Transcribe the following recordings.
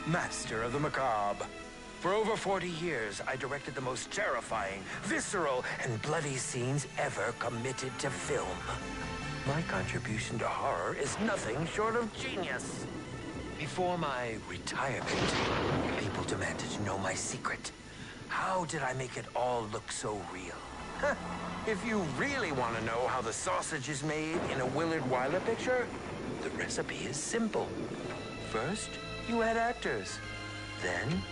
master of the macabre. For over 40 years, I directed the most terrifying, visceral, and bloody scenes ever committed to film. My contribution to horror is nothing short of genius. Before my retirement, people demanded to know my secret. How did I make it all look so real? If you really want to know how the sausage is made in a Willard Wyler picture, the recipe is simple. First, you add actors. Then,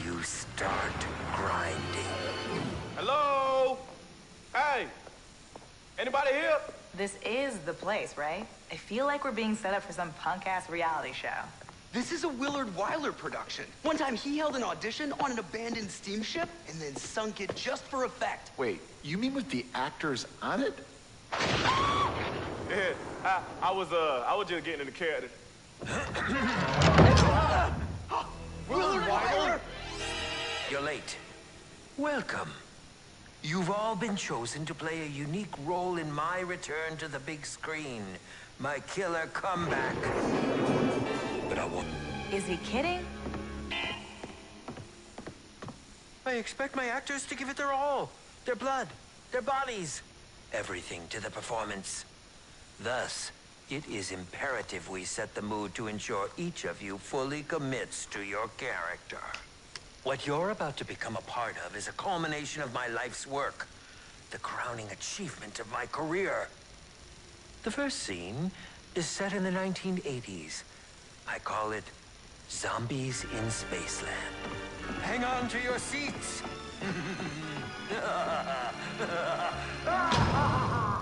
you start grinding. Hello? Hey! Anybody here? This is the place, right? I feel like we're being set up for some punk-ass reality show. This is a Willard Wyler production. One time he held an audition on an abandoned steamship and then sunk it just for effect. Wait, you mean with the actors on it? Yeah, I was just getting in the character. Willard Wyler! You're late. Welcome. You've all been chosen to play a unique role in my return to the big screen. My killer comeback. But I won't. Is he kidding? I expect my actors to give it their all. Their blood, their bodies, everything to the performance. Thus, it is imperative we set the mood to ensure each of you fully commits to your character. What you're about to become a part of is a culmination of my life's work, the crowning achievement of my career. The first scene is set in the 1980s. I call it Zombies in Spaceland. Hang on to your seats.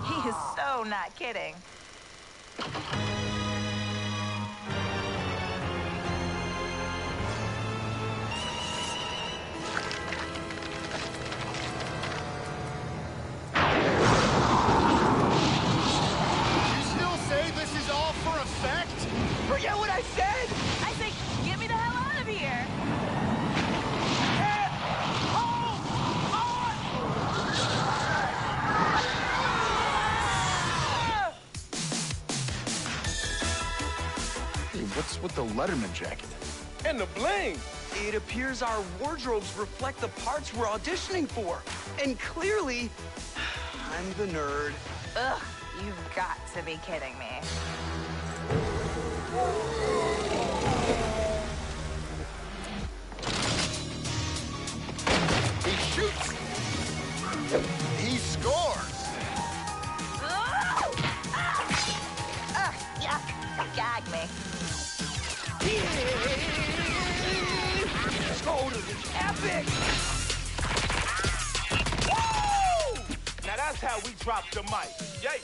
He is so not kidding. Forget what I said! I think, get me the hell out of here! Hey, what's with the Letterman jacket? And the bling! It appears our wardrobes reflect the parts we're auditioning for. And clearly, I'm the nerd. Ugh, you've got to be kidding me. He shoots! He scores! Yuck, gag me. Totally epic! Woo! Now that's how we drop the mic. Yay!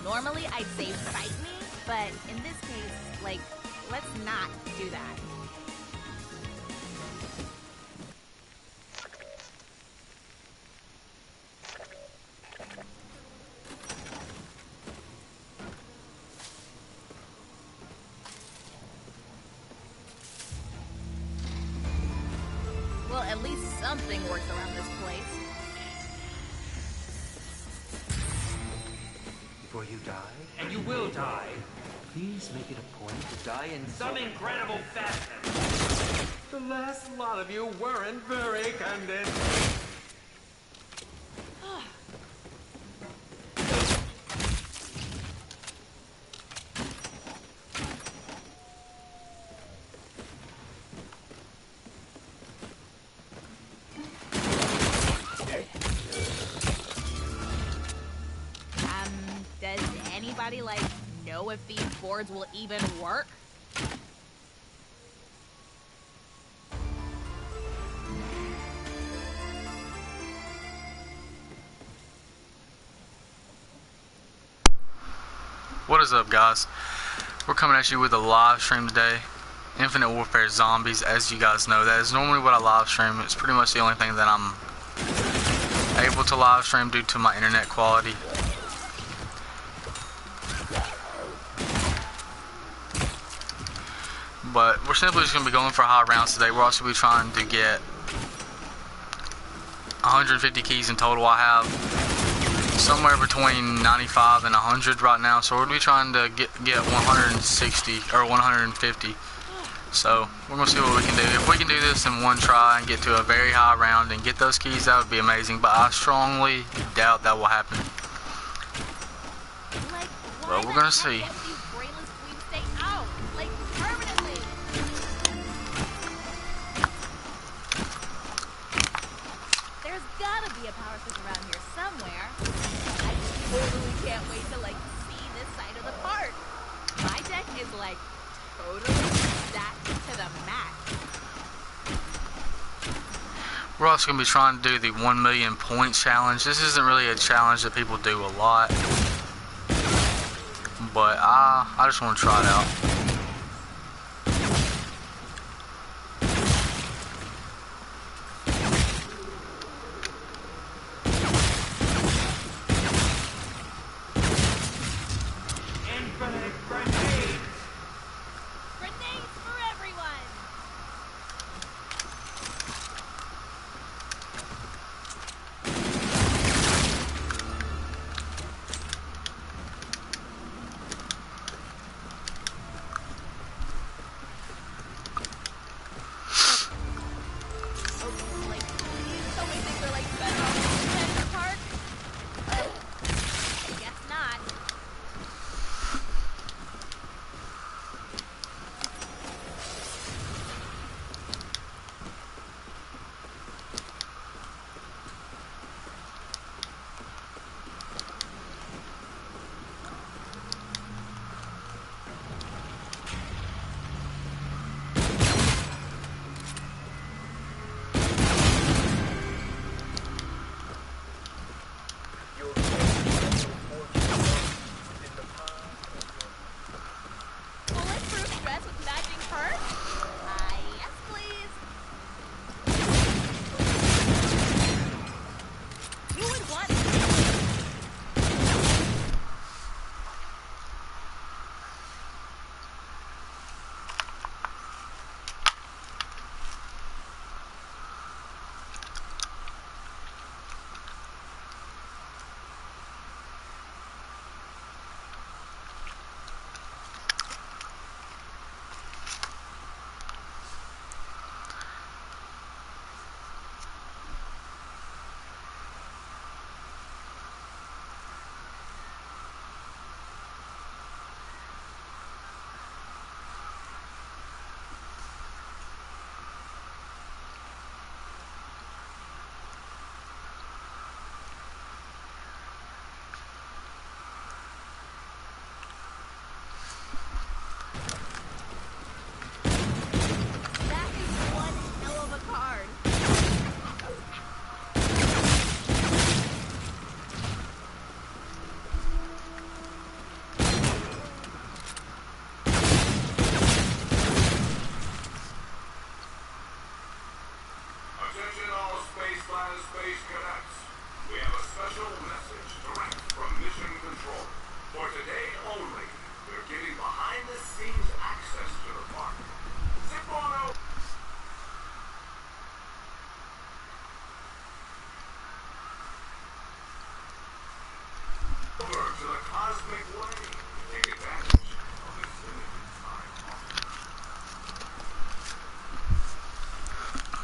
Normally, I'd say fight me, But in this case, like, let's not do that. Well, at least something works around this place. Before you die, and you will die, please make it a point to die in some incredible fashion. The last lot of you weren't very candid. Does anybody, like, know if these boards will even work? What is up, guys? We're coming at you with a live stream today. Infinite Warfare Zombies, as you guys know, that is normally what I live stream. It's pretty much the only thing that I'm able to live stream due to my internet quality. But we're simply just going to be going for high rounds today. We're also be trying to get 150 keys in total. I have somewhere between 95 and 100 right now, so we're going to be trying to get 160 or 150. So we're going to see what we can do. If we can do this in one try and get to a very high round and get those keys, that would be amazing, but I strongly doubt that will happen. But we're going to see. Around here somewhere. I totally can't wait to, like, see this side of the park. My deck is, like, totally stacked to the max. We're also going to be trying to do the 1 million point challenge. This isn't really a challenge that people do a lot, but I just want to try it out.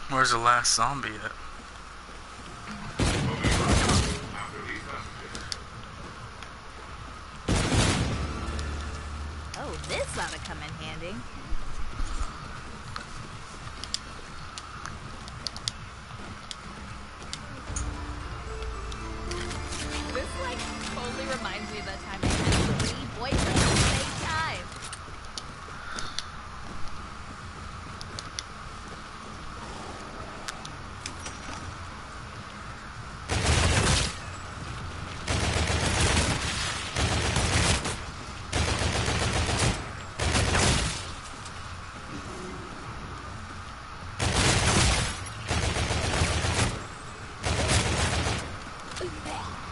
Where's the last zombie at? Oh, this ought to come in handy. This, like, totally reminds me of that time I had 3 boyfriends at the same time.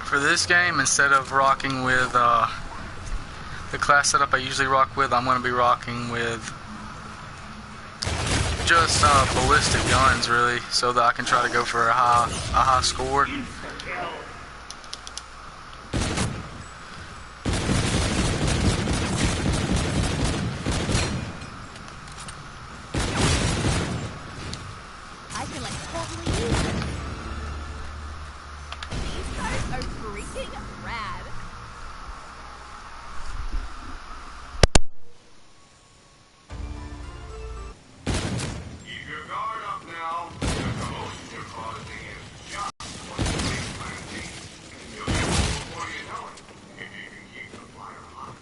For this game, instead of rocking with the class setup I usually rock with, I'm going to be rocking with just ballistic guns, really, so that I can try to go for a high score. I can, like, totally use it. These cards are freaking rad. Keep your guard up now. The commotion you're causing is just what the SPACELAND needs. You'll get more before you know it, if you can keep the fire hot.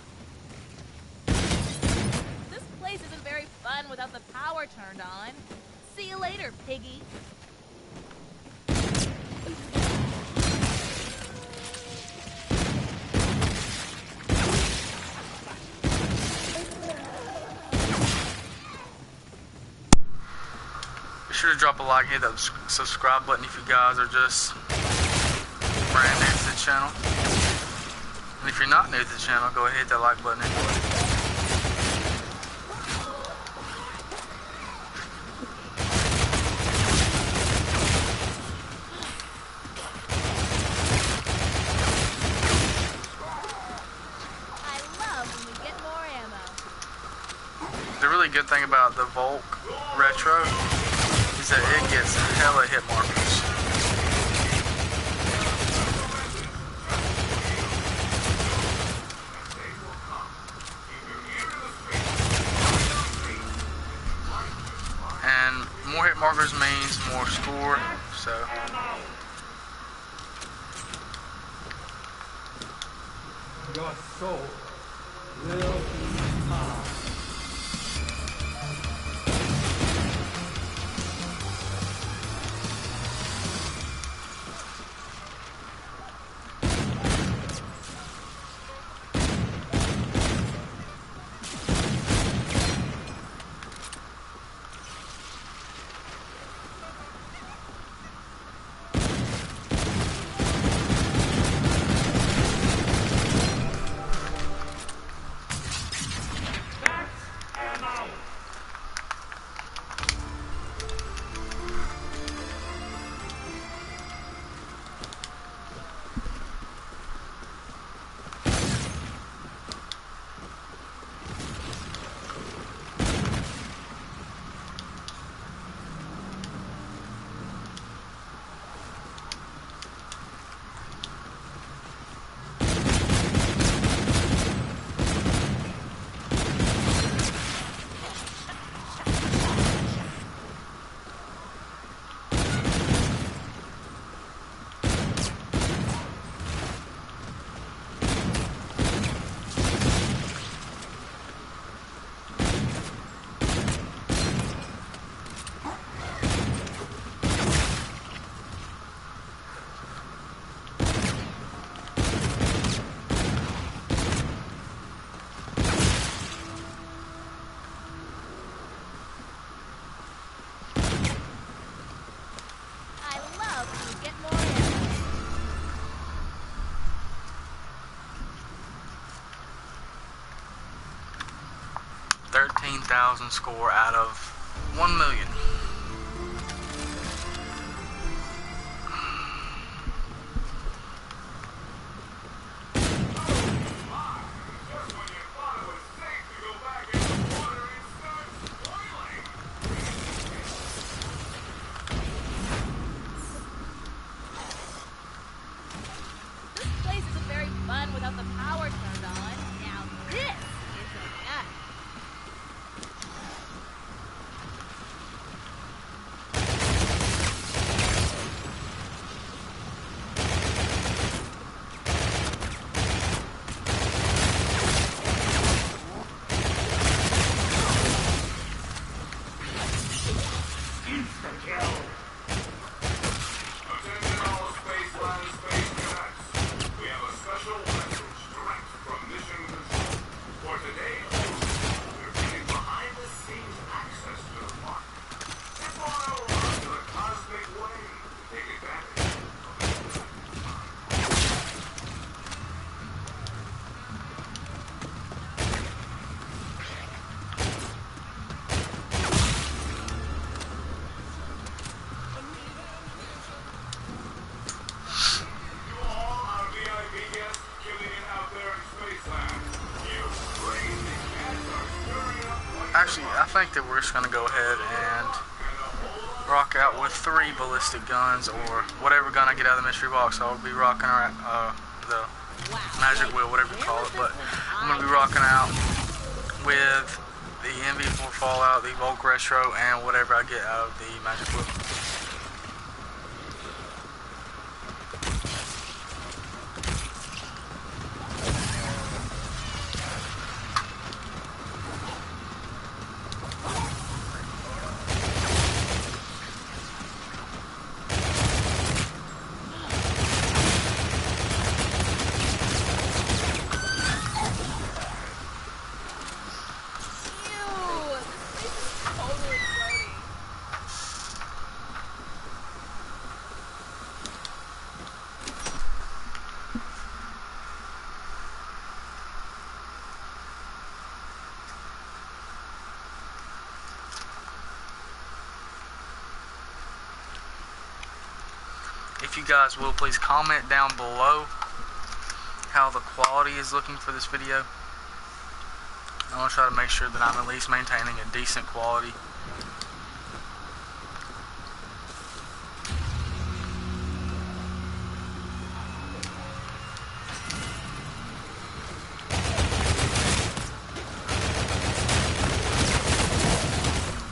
This place isn't very fun without the power turned on. See you later, piggy. Be sure to drop a like, hit that subscribe button if you guys are just brand new to the channel. And if you're not new to the channel, go ahead and hit that like button anyway. I love when we get more ammo. The really good thing about the Volk Retro is that it gets hella hit markers. And more hit markers means more score, so Your soul will be mine. I love when we get more ammo. 13,000 score out of 1 million. without the power turned on. Now this is a nut. Attention all Spaceland space cadets. We have a special message direct from Mission Control. For today's mission, we're getting behind-the-scenes access to the park. Step on over to the Cosmic Way to take advantage of its You all are VIP guests killing it out there in Spaceland. You crazy cats are stirring up like Actually, I think that we're just gonna go ahead and rock out with 3 ballistic guns or whatever gun I get out of the mystery box. I'll be rocking around the magic wheel, whatever you call it. But I'm gonna be rocking out with the MV4 Fallout, the Volk Retro, and whatever I get out of the magic wheel. Ew, this place is totally floating. If you guys will, please comment down below how the quality is looking for this video. I want to try to make sure that I'm at least maintaining a decent quality.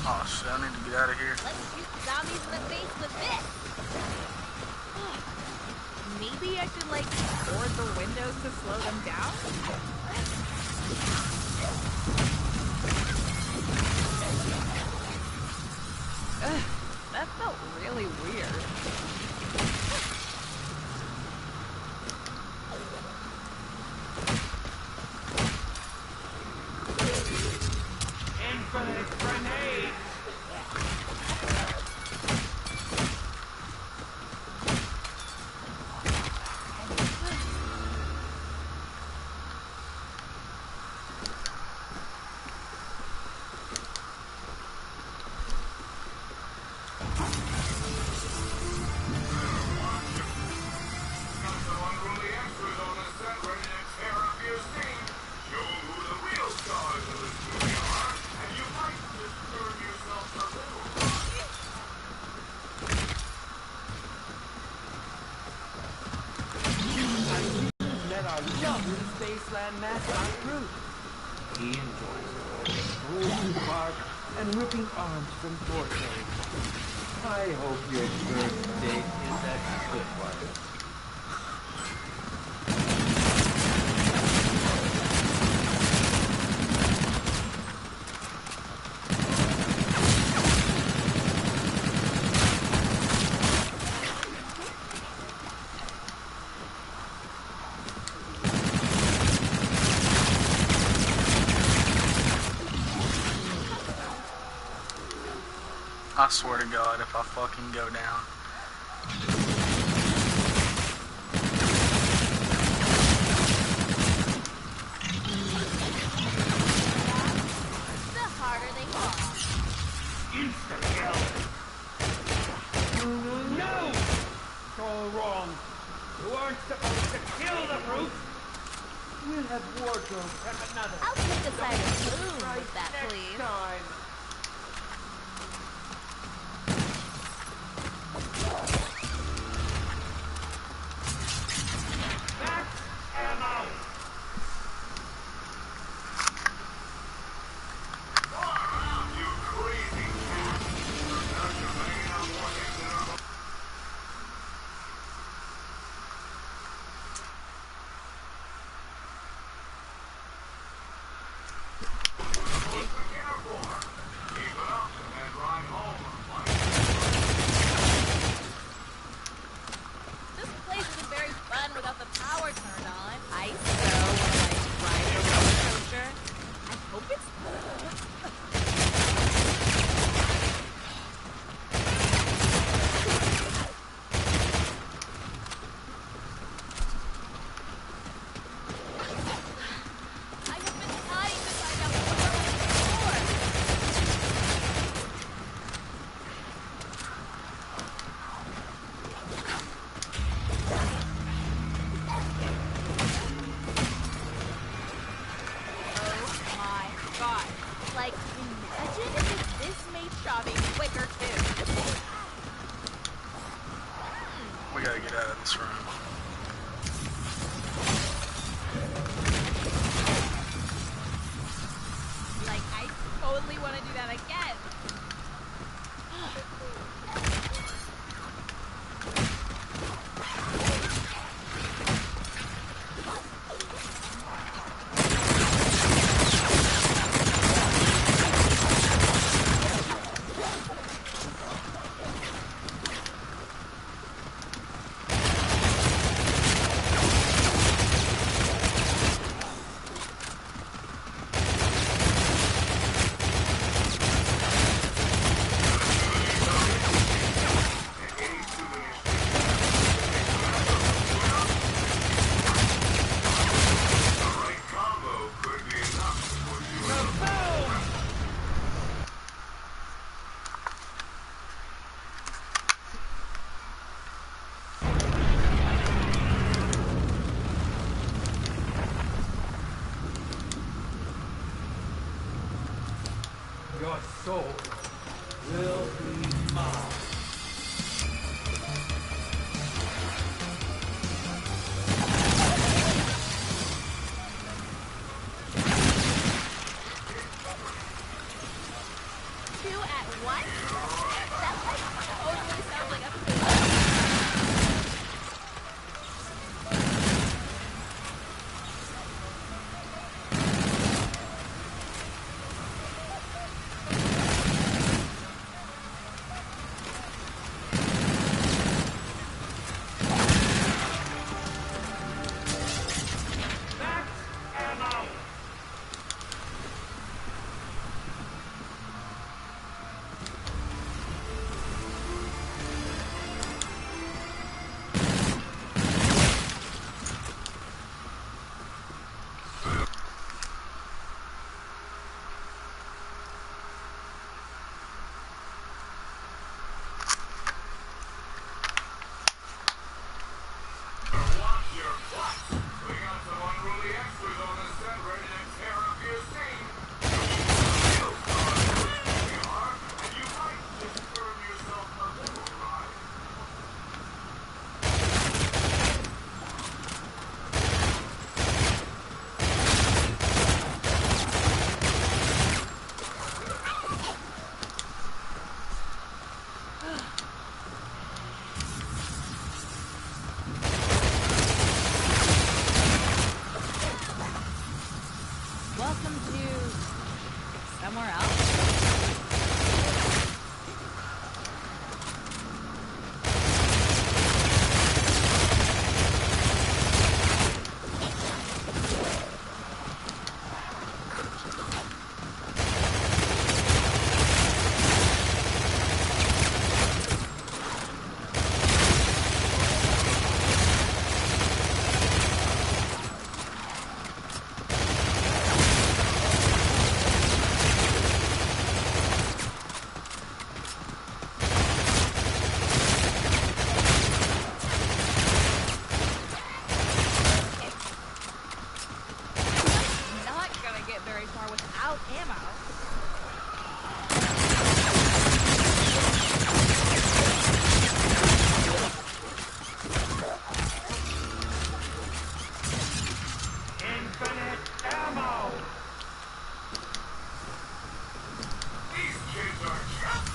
Oh shit, I need to get out of here. Let's shoot zombies in the face with this. Maybe I should like board the windows to slow them down? Ugh, that felt really weird. Got some unruly extras on the set ready to tear up your scene. Show 'em who the real stars of this movie are, and you might just earn yourself a little money. Let our lovely Spaceland mascot through. He enjoys going to the park and ripping arms from torsos. I hope your first date is a good one. I swear to God, if I fucking go down. The harder they fall. No! It's all wrong. You aren't supposed to kill the brute. We'll have wardrobe prep another. I'll take a side of food with that, Next please. time. Back and out. soul will be mine. Two at once? That totally sounds like a food. Watch your butts. We got some unruly extras on the set ready to tear up your scene. You are, and you might just earn yourself a little ride. Welcome to somewhere else. Not gonna get very far without ammo. Infinite ammo! These kids are just...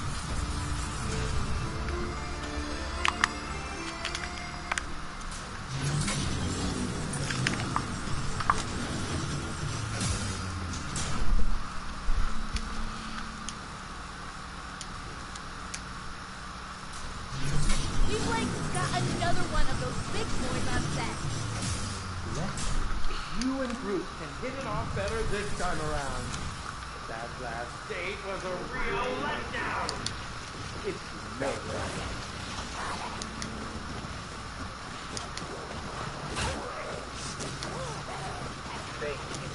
We've like got another one of those big boys on set. You and Bruce can hit it off better this time around. That last date was a real letdown. It's no. Spaceland,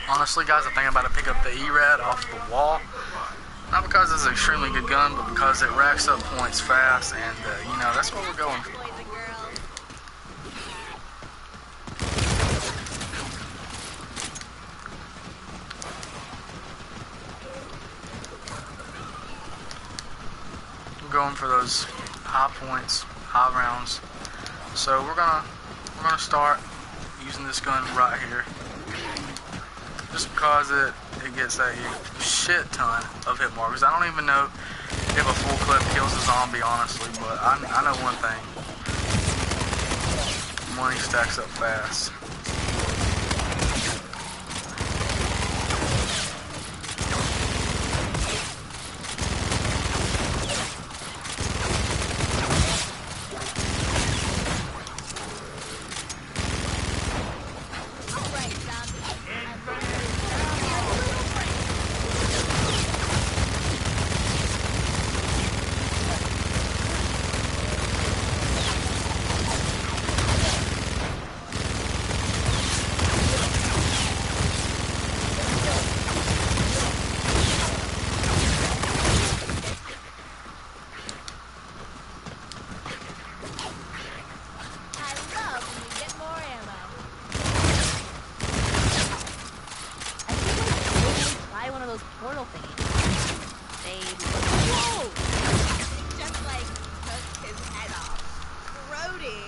Honestly, guys, I think I'm about to pick up the E-Rat off the wall. Not because it's an extremely good gun, but because it racks up points fast, and, you know, that's what we're going for. Boys and girls. We're going for those high points, high rounds. So we're gonna start using this gun right here. Just because it gets a shit ton of hit markers. I don't even know if a full clip kills a zombie, honestly, but I know one thing. Money stacks up fast. Portal thingy. Whoa! Just like took his head off. Grody.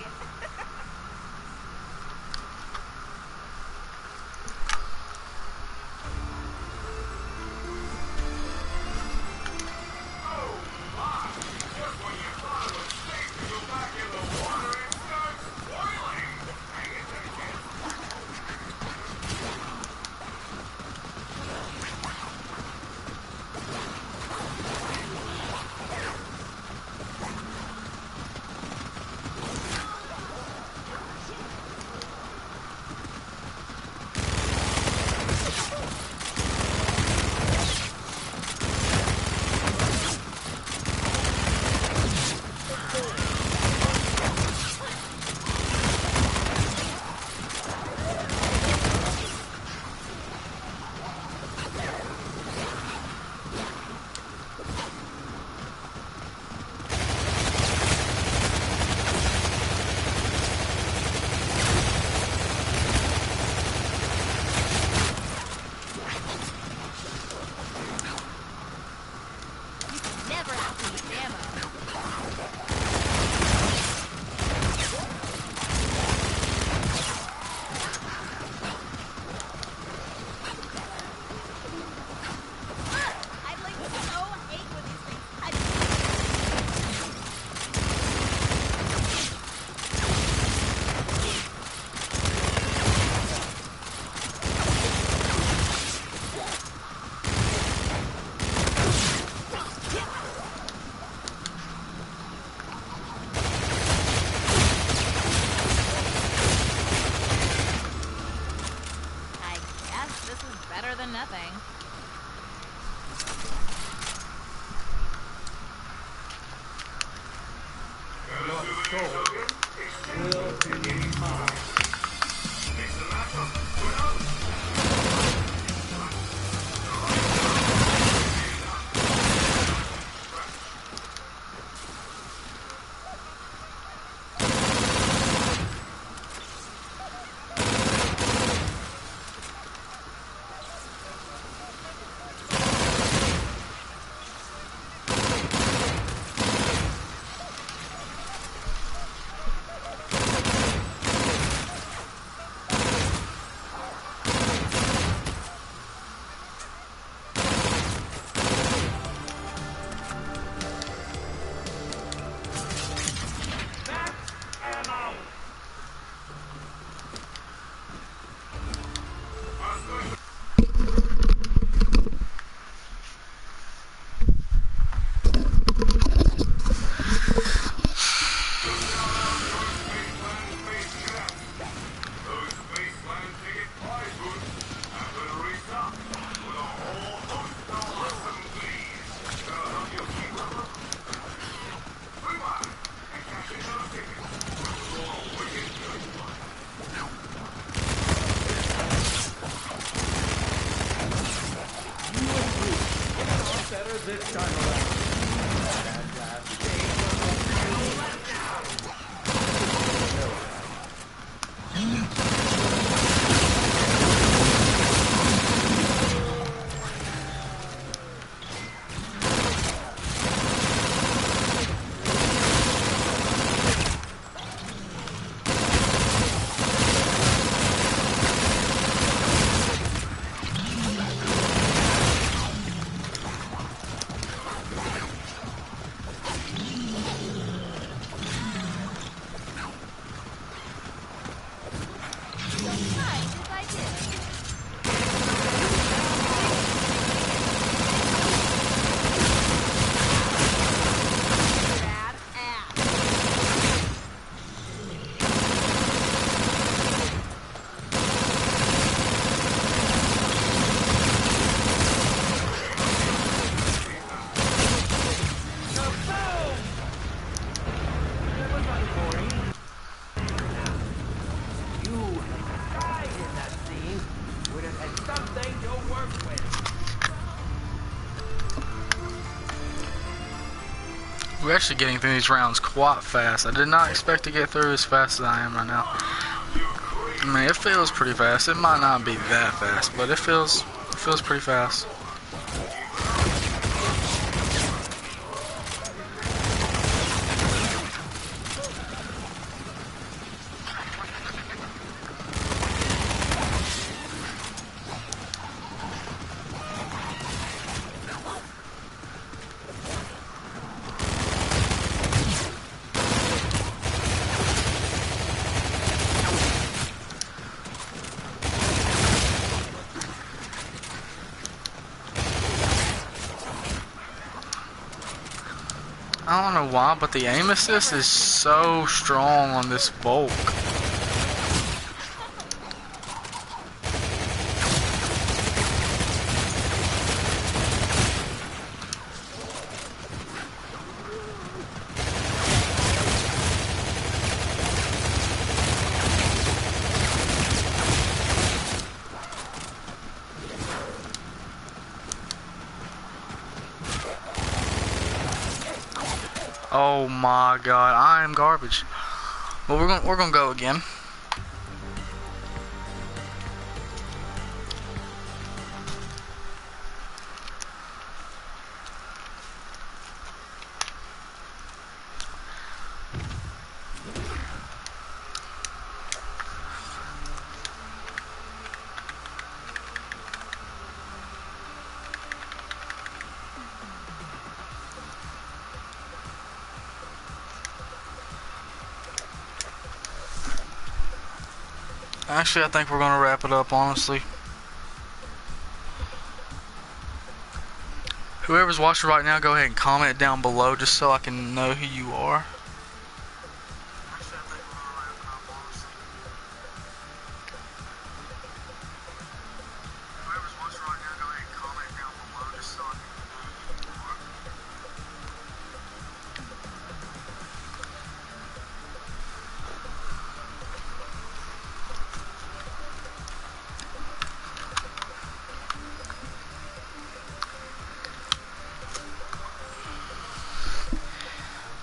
Nothing. We're actually getting through these rounds quite fast. I did not expect to get through as fast as I am right now. I mean, it feels pretty fast. It might not be that fast, but it feels pretty fast. I don't know why, but the aim assist is so strong on this Volk. Oh my god, I am garbage. Well, we're gonna go again. Actually, I think we're gonna wrap it up, honestly. Whoever's watching right now, go ahead and comment down below just so I can know who you are.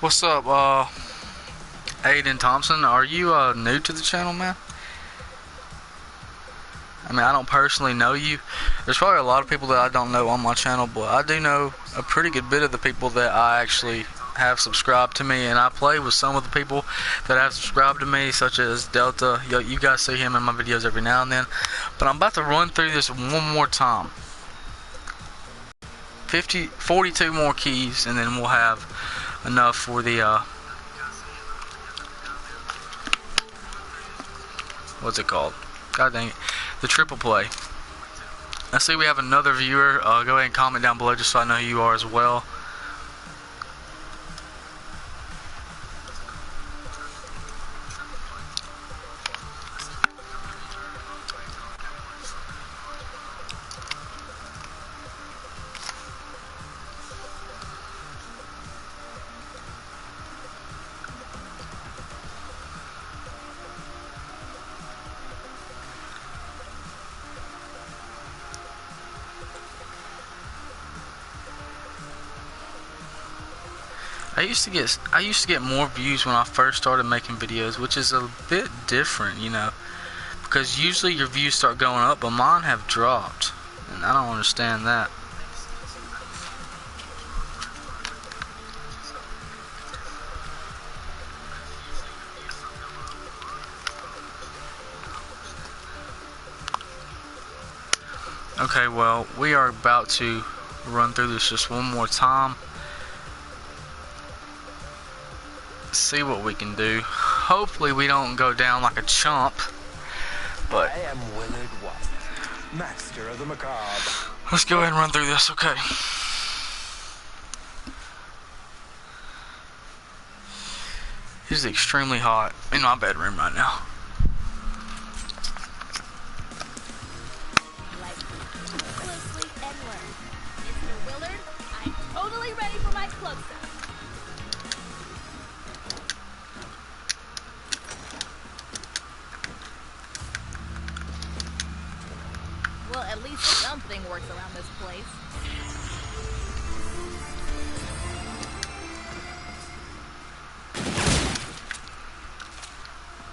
What's up, Aiden Thompson? Are you new to the channel, man? I mean, I don't personally know you. There's probably a lot of people that I don't know on my channel, but I do know a pretty good bit of the people that I actually have subscribed to me, and I play with some of the people that have subscribed to me, such as Delta. You guys see him in my videos every now and then. But I'm about to run through this one more time. 42 more keys, and then we'll have enough for the what's it called? God dang it, the triple play. I see we have another viewer. Go ahead and comment down below just so I know who you are as well. I used to get more views when I first started making videos, which is a bit different, you know, because usually your views start going up, but mine have dropped, and I don't understand that. Okay, well, we are about to run through this just one more time. See what we can do. Hopefully we don't go down like a chump. But I am Willard White, master of the macabre. Let's go ahead and run through this, okay. It's extremely hot in my bedroom right now. Closely and learn. Mr. Willard, I'm totally ready for my close-up. Well, at least something works around this place.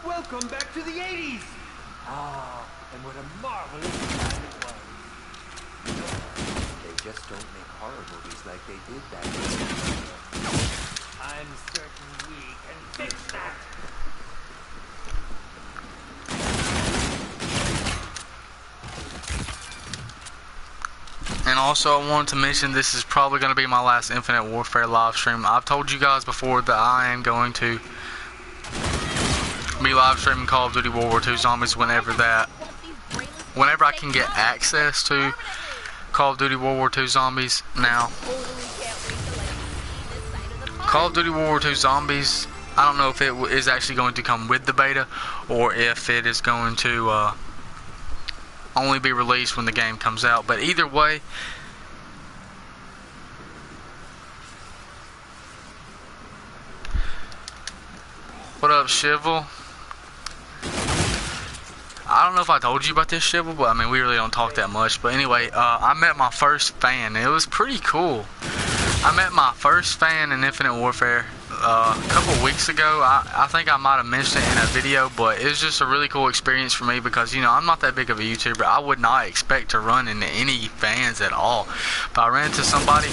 Welcome back to the 80s! Ah, and what a marvelous time it was. They just don't make horror movies like they did back then. I'm certain we can fix that. And also, I wanted to mention this is probably going to be my last Infinite Warfare live stream. I've told you guys before that I am going to be live streaming Call of Duty World War II Zombies whenever I can get access to Call of Duty World War II Zombies. Now, Call of Duty World War II Zombies, I don't know if it is actually going to come with the beta or if it is going to only be released when the game comes out, but either way, what up, Shivel? I don't know if I told you about this, Shivel, but I mean, we really don't talk that much. But anyway, I met my first fan. It was pretty cool. I met my first fan in Infinite Warfare a couple weeks ago. I think I might have mentioned it in a video, but it was just a really cool experience for me because, you know, I'm not that big of a YouTuber. I would not expect to run into any fans at all. But I ran into somebody,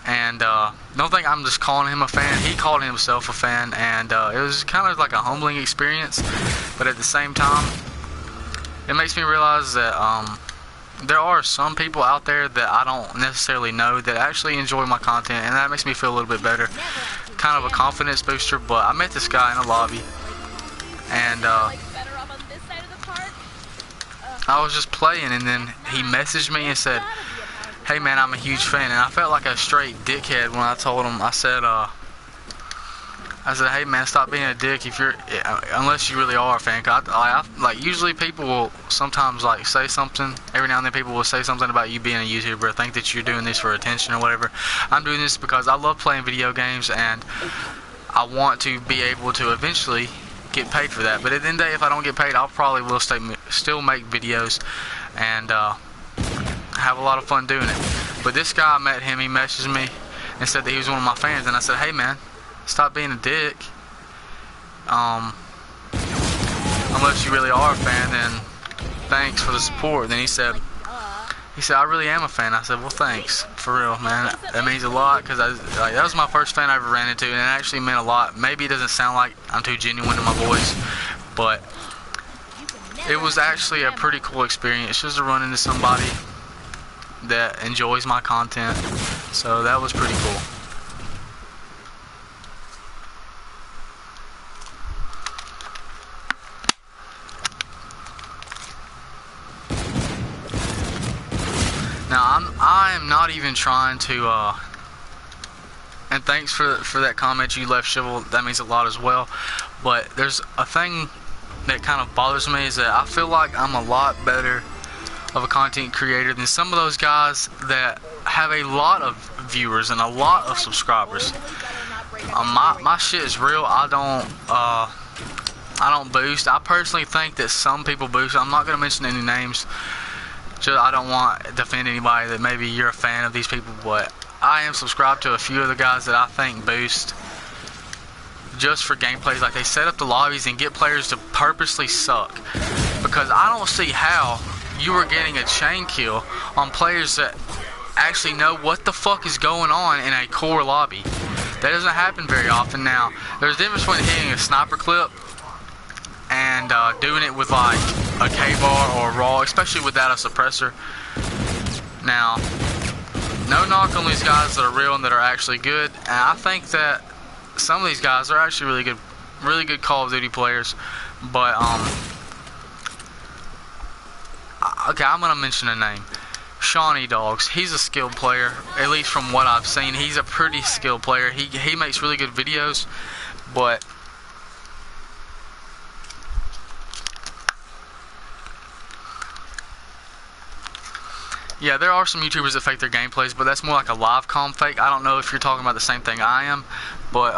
and don't think I'm just calling him a fan. He called himself a fan, and it was kind of like a humbling experience. But at the same time, it makes me realize that there are some people out there that I don't necessarily know that actually enjoy my content, and that makes me feel a little bit better. Kind of a confidence booster. But I met this guy in a lobby, and I was just playing, and then he messaged me and said, "Hey man, I'm a huge fan." And I felt like a straight dickhead when I told him. I said, "Hey man, stop being a dick if you're, unless you really are a fan." Cause like usually people will sometimes like say something. Every now and then people will say something about you being a YouTuber, think that you're doing this for attention or whatever. I'm doing this because I love playing video games and I want to be able to eventually get paid for that. But at the end of the day, if I don't get paid, I'll probably will still make videos and have a lot of fun doing it. But this guy, I met him. He messaged me and said that he was one of my fans, and I said, "Hey man, stop being a dick. Unless you really are a fan, then thanks for the support." Then he said, "I really am a fan." I said, "Well, thanks, for real, man. That means a lot, because that was my first fan I ever ran into, and it actually meant a lot. Maybe it doesn't sound like I'm too genuine in my voice, but it was actually a pretty cool experience just to run into somebody that enjoys my content. So that was pretty cool." Now I am not even trying to and thanks for that comment you left, Shivel. That means a lot as well. But there's a thing that kind of bothers me, is that I feel like I'm a lot better of a content creator than some of those guys that have a lot of viewers and a lot of subscribers. My shit is real. I don't boost. I personally think that some people boost. I'm not gonna mention any names. I don't want to offend anybody that maybe you're a fan of these people, but I am subscribed to a few of the guys that I think boost just for gameplays. Like, they set up the lobbies and get players to purposely suck, because I don't see how you are getting a chain kill on players that actually know what the fuck is going on in a core lobby. That doesn't happen very often. Now, there's a difference between hitting a sniper clip and doing it with like a K-bar or a raw, especially without a suppressor. Now, no knock on these guys that are real and that are actually good, and I think that some of these guys are actually really good Call of Duty players. But okay, I'm gonna mention a name. Shawnee Dogs. He's a skilled player, at least from what I've seen. He's a pretty skilled player. He makes really good videos, but yeah, there are some YouTubers that fake their gameplays, but that's more like a live comm fake. I don't know if you're talking about the same thing I am, but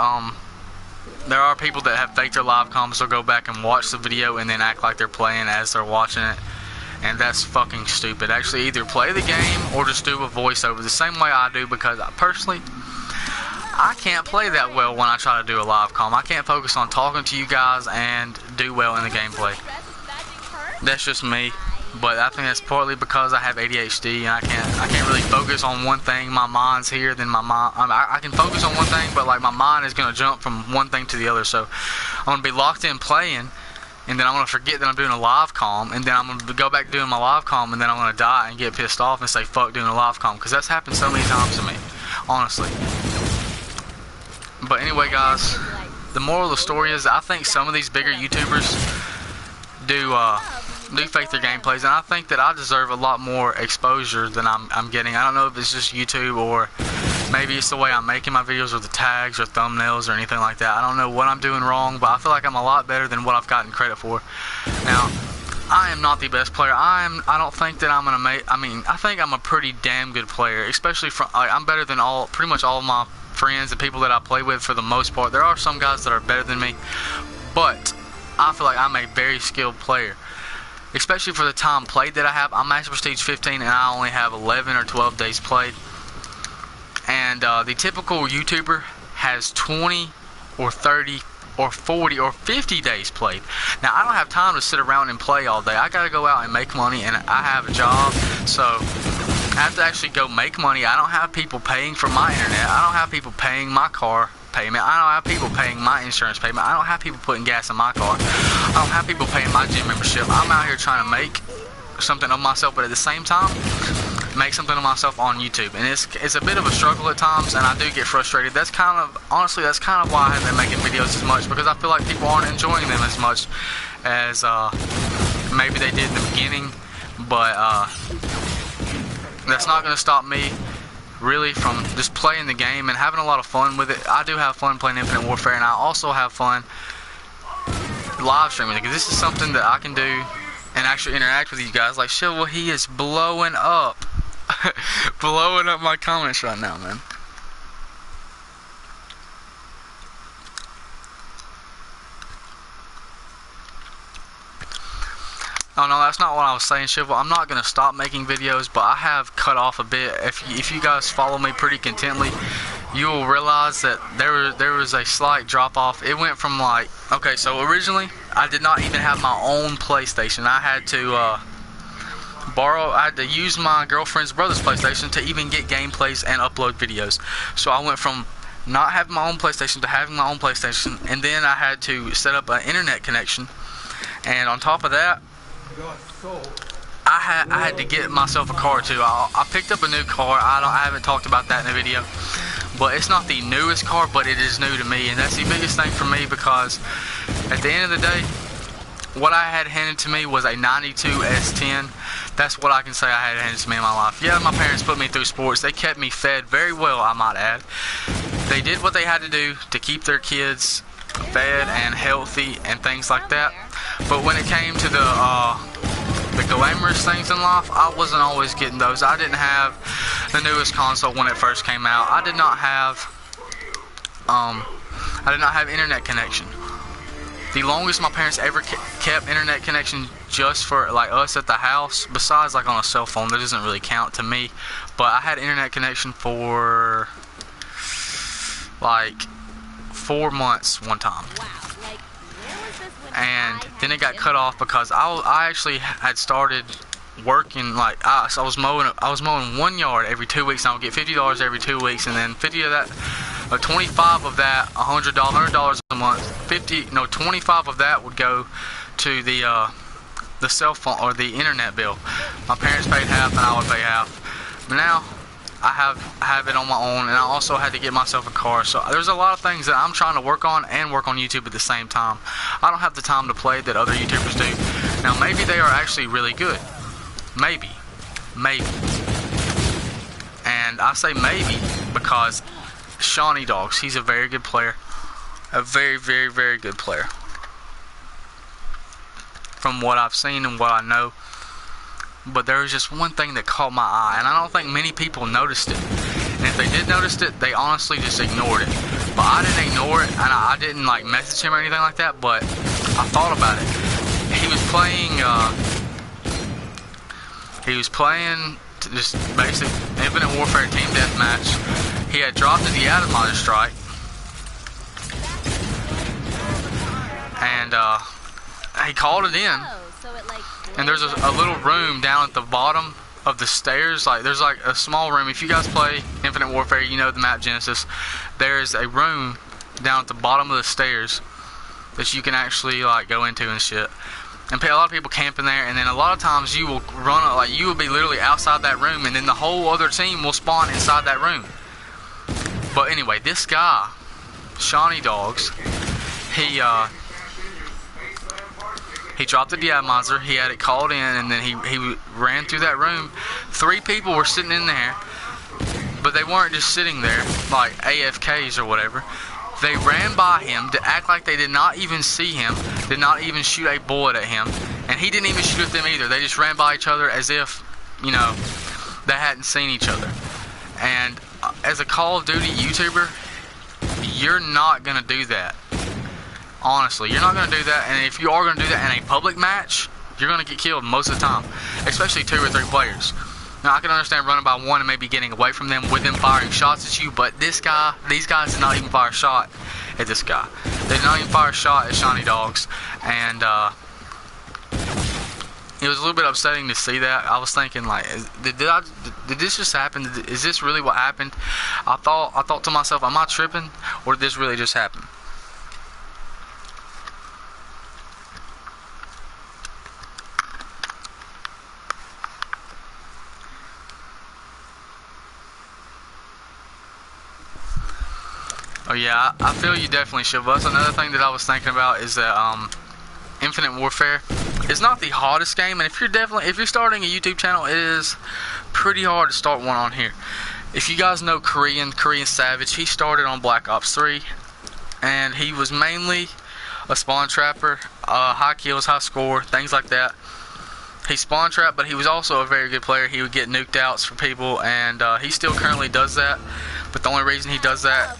there are people that have faked their live comms. So go back and watch the video and then act like they're playing as they're watching it. And that's fucking stupid. Actually, either play the game or just do a voiceover the same way I do, because personally, I can't play that well when I try to do a live comm. I can't focus on talking to you guys and do well in the gameplay. That's just me, but I think that's partly because I have ADHD and I can't really focus on one thing. My mind's here, then my mind. I can focus on one thing, but like my mind is gonna jump from one thing to the other. So I'm gonna be locked in playing, and then I'm going to forget that I'm doing a live comm, and then I'm going to go back doing my live comm, and then I'm going to die and get pissed off and say fuck doing a live comm, because that's happened so many times to me, honestly. But anyway, guys, the moral of the story is I think some of these bigger YouTubers do fake their gameplays, and I think that I deserve a lot more exposure than I'm getting. I don't know if it's just YouTube, or maybe it's the way I'm making my videos, or the tags or thumbnails or anything like that. I don't know what I'm doing wrong, but I feel like I'm a lot better than what I've gotten credit for. Now, I am not the best player. I don't think that I'm gonna make. I mean, I think I'm a pretty damn good player, especially from. I'm better than pretty much all of my friends and people that I play with for the most part. There are some guys that are better than me, but I feel like I'm a very skilled player, especially for the time played that I have. I'm Max Prestige 15, and I only have 11 or 12 days played. And the typical YouTuber has 20 or 30 or 40 or 50 days played. Now, I don't have time to sit around and play all day. I gotta go out and make money, and I have a job, so I have to actually go make money. I don't have people paying for my internet. I don't have people paying my car payment. I don't have people paying my insurance payment. I don't have people putting gas in my car. I don't have people paying my gym membership. I'm out here trying to make something of myself, but at the same time, make something of myself on YouTube, and it's a bit of a struggle at times, and I do get frustrated. That's kind of, honestly, that's kind of why I haven't been making videos as much, because I feel like people aren't enjoying them as much as maybe they did in the beginning. But that's not going to stop me really from just playing the game and having a lot of fun with it. I do have fun playing Infinite Warfare, and I also have fun live streaming, because this is something that I can do and actually interact with you guys. Like, shit, well, he is blowing up. Blowing up my comments right now, man. Oh no, that's not what I was saying, Shiva. I'm not going to stop making videos, but I have cut off a bit. If you guys follow me pretty contently, you will realize that there was a slight drop off. It went from like, okay, so originally I did not even have my own PlayStation. I had to I had to use my girlfriend's brother's PlayStation to even get gameplays and upload videos. So I went from not having my own PlayStation to having my own PlayStation, and then I had to set up an internet connection. And on top of that, I had to get myself a car too. I picked up a new car. I haven't talked about that in the video, but it's not the newest car, but it is new to me, and that's the biggest thing for me, because at the end of the day, what I had handed to me was a 92 S10. That's what I can say I had handed to me in my life. Yeah, my parents put me through sports. They kept me fed very well, I might add. They did what they had to do to keep their kids fed and healthy and things like that. But when it came to the glamorous things in life, I wasn't always getting those. I didn't have the newest console when it first came out. I did not have internet connection. The longest my parents ever kept internet connection just for like us at the house, besides like on a cell phone, that doesn't really count to me, but I had internet connection for like 4 months one time. Wow, like, where was this when And I then had it got gym cut off because I actually had started working, like I was mowing 1 yard every 2 weeks, and I would get $50 every 2 weeks, and then 25 of that, $100 a month, 25 of that would go to the cell phone or the internet bill. My parents paid half and I would pay half. But now I have it on my own, and I also had to get myself a car. So there's a lot of things that I'm trying to work on and work on YouTube at the same time. I don't have the time to play that other YouTubers do. Now maybe they are actually really good. Maybe. And I say maybe because Shawnee Dogs, he's a very good player. A very, very, very good player. From what I've seen and what I know. But there was just one thing that caught my eye, and I don't think many people noticed it. And if they did notice it, they honestly just ignored it. But I didn't ignore it, and I didn't like message him or anything like that, but I thought about it. He was playing just basic Infinite Warfare Team Deathmatch. He had dropped the atomizer strike, and he called it in. And there's a little room down at the bottom of the stairs. Like there's like a small room. If you guys play Infinite Warfare, you know the map Genesis. There's a room down at the bottom of the stairs that you can actually like go into and shit. And a lot of people camp in there, and then a lot of times you will run, like you will be literally outside that room, and then the whole other team will spawn inside that room. But anyway, this guy, Shawnee Dogs, he dropped the atomizer, he had it called in, and then he ran through that room. 3 people were sitting in there, but they weren't just sitting there like AFKs or whatever. They ran by him to act like they did not even see him, did not even shoot a bullet at him, and he didn't even shoot at them either. They just ran by each other as if, you know, they hadn't seen each other. And as a Call of Duty YouTuber, you're not going to do that. Honestly, you're not going to do that, and if you are going to do that in a public match, you're going to get killed most of the time, especially 2 or 3 players. Now, I can understand running by one and maybe getting away from them with them firing shots at you, but these guys did not even fire a shot at this guy. They did not even fire a shot at Shawnee Dogs, and it was a little bit upsetting to see that. I was thinking, like, did this just happen? Is this really what happened? I thought to myself, am I tripping, or did this really just happen? Oh yeah, I feel you definitely should. But that's another thing that I was thinking about is that Infinite Warfare is not the hardest game, and if you're starting a YouTube channel, it is pretty hard to start one on here. If you guys know Korean Savage, he started on Black Ops 3, and he was mainly a spawn trapper, high kills, high score, things like that. He spawn trapped, but he was also a very good player. He would get nuked outs for people, and he still currently does that. But the only reason he does that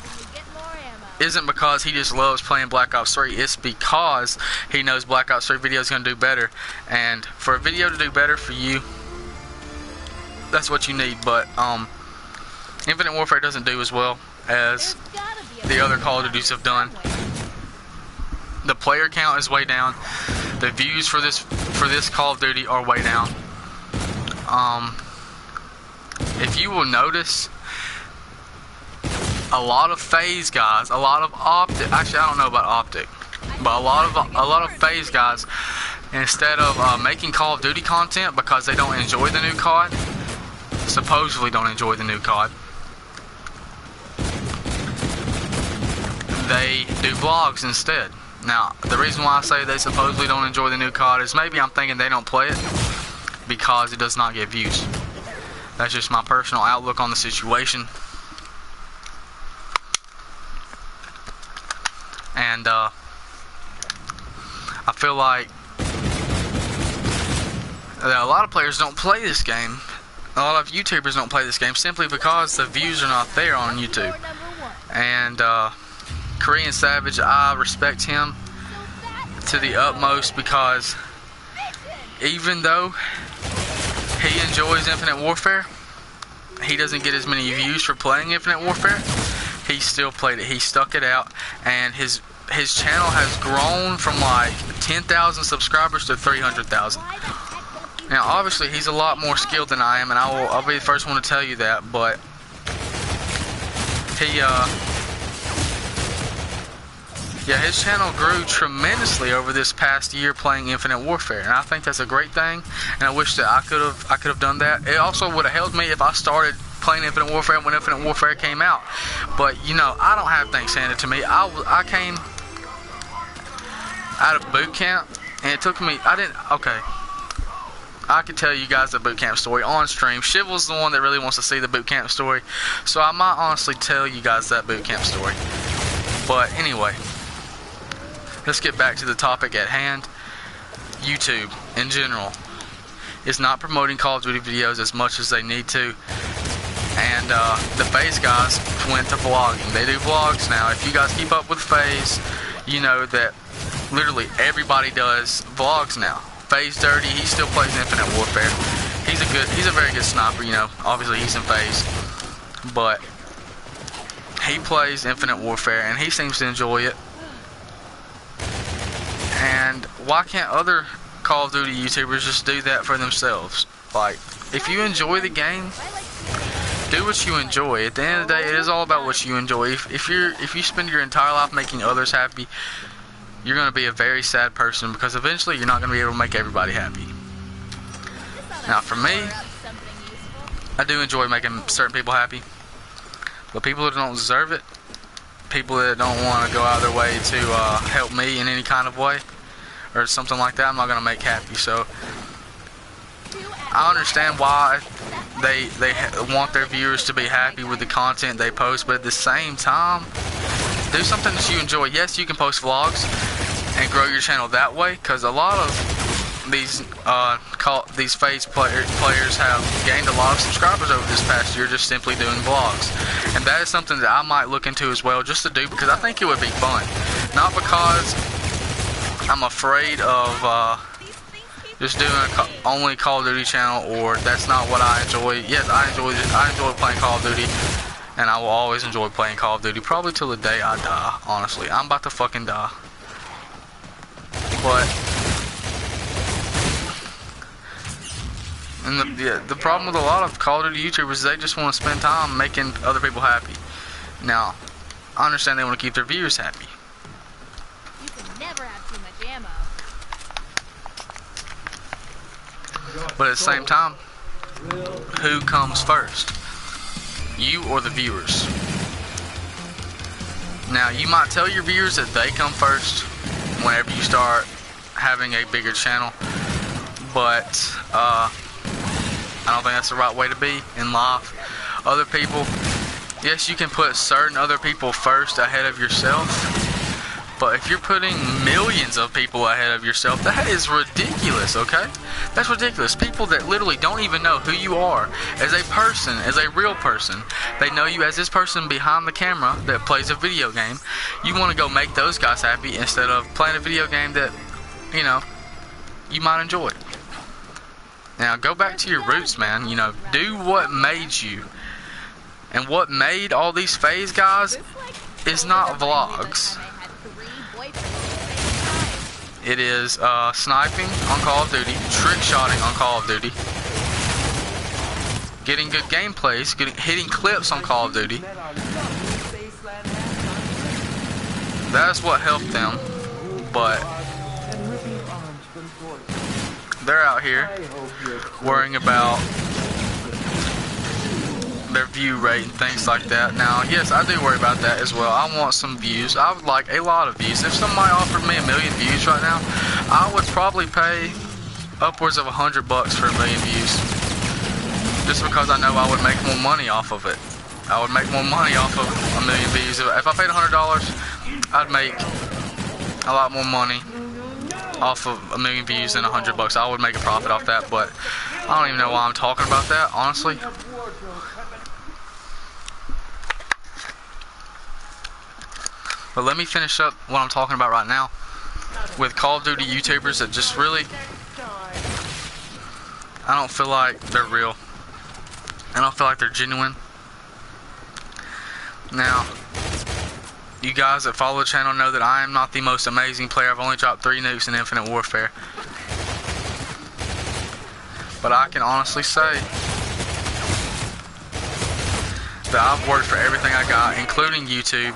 isn't because he just loves playing Black Ops 3. It's because he knows Black Ops 3 video is going to do better. And for a video to do better for you, that's what you need. But Infinite Warfare doesn't do as well as the other Call of Duties have done. The player count is way down. The views for this Call of Duty are way down. If you will notice, a lot of phase guys, a lot of optic, actually I don't know about optic, but a lot of phase guys, instead of making Call of Duty content because they don't enjoy the new COD, supposedly don't enjoy the new COD, they do vlogs instead. Now, the reason why I say they supposedly don't enjoy the new COD is maybe I'm thinking they don't play it because it does not get views. That's just my personal outlook on the situation. And I feel like a lot of players don't play this game. A lot of YouTubers don't play this game simply because the views are not there on YouTube. And Korean Savage, I respect him. to the utmost, because even though he enjoys Infinite Warfare, he doesn't get as many views for playing Infinite Warfare. He still played it. He stuck it out, and his channel has grown from like 10,000 subscribers to 300,000. Now, obviously, he's a lot more skilled than I am, and I'll be the first one to tell you that. But his channel grew tremendously over this past year playing Infinite Warfare, and I think that's a great thing. And I wish that I could have done that. It also would have helped me if I started playing Infinite Warfare when Infinite Warfare came out. But you know, I don't have things handed to me. I came out of boot camp, and it took me. I could tell you guys the boot camp story on stream. Shiv was the one that really wants to see the boot camp story, so I might honestly tell you guys that boot camp story. But anyway, let's get back to the topic at hand. YouTube, in general, is not promoting Call of Duty videos as much as they need to. And the FaZe guys went to vlogging. They do vlogs now. If you guys keep up with FaZe, you know that literally everybody does vlogs now. FaZe Dirty, he still plays Infinite Warfare. He's a very good sniper, you know. Obviously he's in FaZe, but he plays Infinite Warfare and he seems to enjoy it. And why can't other Call of Duty YouTubers just do that for themselves? Like, if you enjoy the game, do what you enjoy. At the end of the day, it is all about what you enjoy. If you spend your entire life making others happy, you're going to be a very sad person, because eventually you're not going to be able to make everybody happy. Now, for me, I do enjoy making certain people happy, but people that don't deserve it, people that don't want to go out of their way to help me in any kind of way or something like that, I'm not going to make happy. So I understand why they want their viewers to be happy with the content they post, but at the same time, do something that you enjoy. Yes, you can post vlogs and grow your channel that way, because a lot of these FaZe players have gained a lot of subscribers over this past year just simply doing vlogs, and that is something that I might look into as well, just to do, because I think it would be fun. Not because I'm afraid of just doing only Call of Duty channel, or that's not what I enjoy. Yes, I enjoy playing Call of Duty, and I will always enjoy playing Call of Duty, probably till the day I die. Honestly, I'm about to fucking die. But the problem with a lot of Call of Duty YouTubers is they just want to spend time making other people happy. Now, I understand they want to keep their viewers happy. You can never have too much ammo. But at the same time, who comes first? You or the viewers? Now, you might tell your viewers that they come first whenever you start having a bigger channel, but I don't think that's the right way to be in life. Other people, yes, you can put certain other people first ahead of yourself, but if you're putting millions of people ahead of yourself, that is ridiculous, okay? That's ridiculous. People that literally don't even know who you are as a person, as a real person. They know you as this person behind the camera that plays a video game. You want to go make those guys happy instead of playing a video game that, you know, you might enjoy. Now, go back to your roots, man. You know, do what made you. And what made all these FaZe guys is not vlogs. It is sniping on Call of Duty, trick shotting on Call of Duty, getting good gameplays, hitting clips on Call of Duty. That's what helped them, but they're out here worrying about their view rate and things like that. Now, yes, I do worry about that as well. I want some views. I would like a lot of views. If somebody offered me 1 million views right now, I would probably pay upwards of $100 for 1 million views, just because I know I would make more money off of it. I would make more money off of 1 million views. If I paid $100, I'd make a lot more money off of 1 million views than $100. I would make a profit off that, but I don't even know why I'm talking about that, honestly. But let me finish up what I'm talking about right now. with Call of Duty YouTubers that just really, I don't feel like they're real. I don't feel like they're genuine. Now, you guys that follow the channel know that I am not the most amazing player. I've only dropped 3 nukes in Infinite Warfare. But I can honestly say that I've worked for everything I got, including YouTube.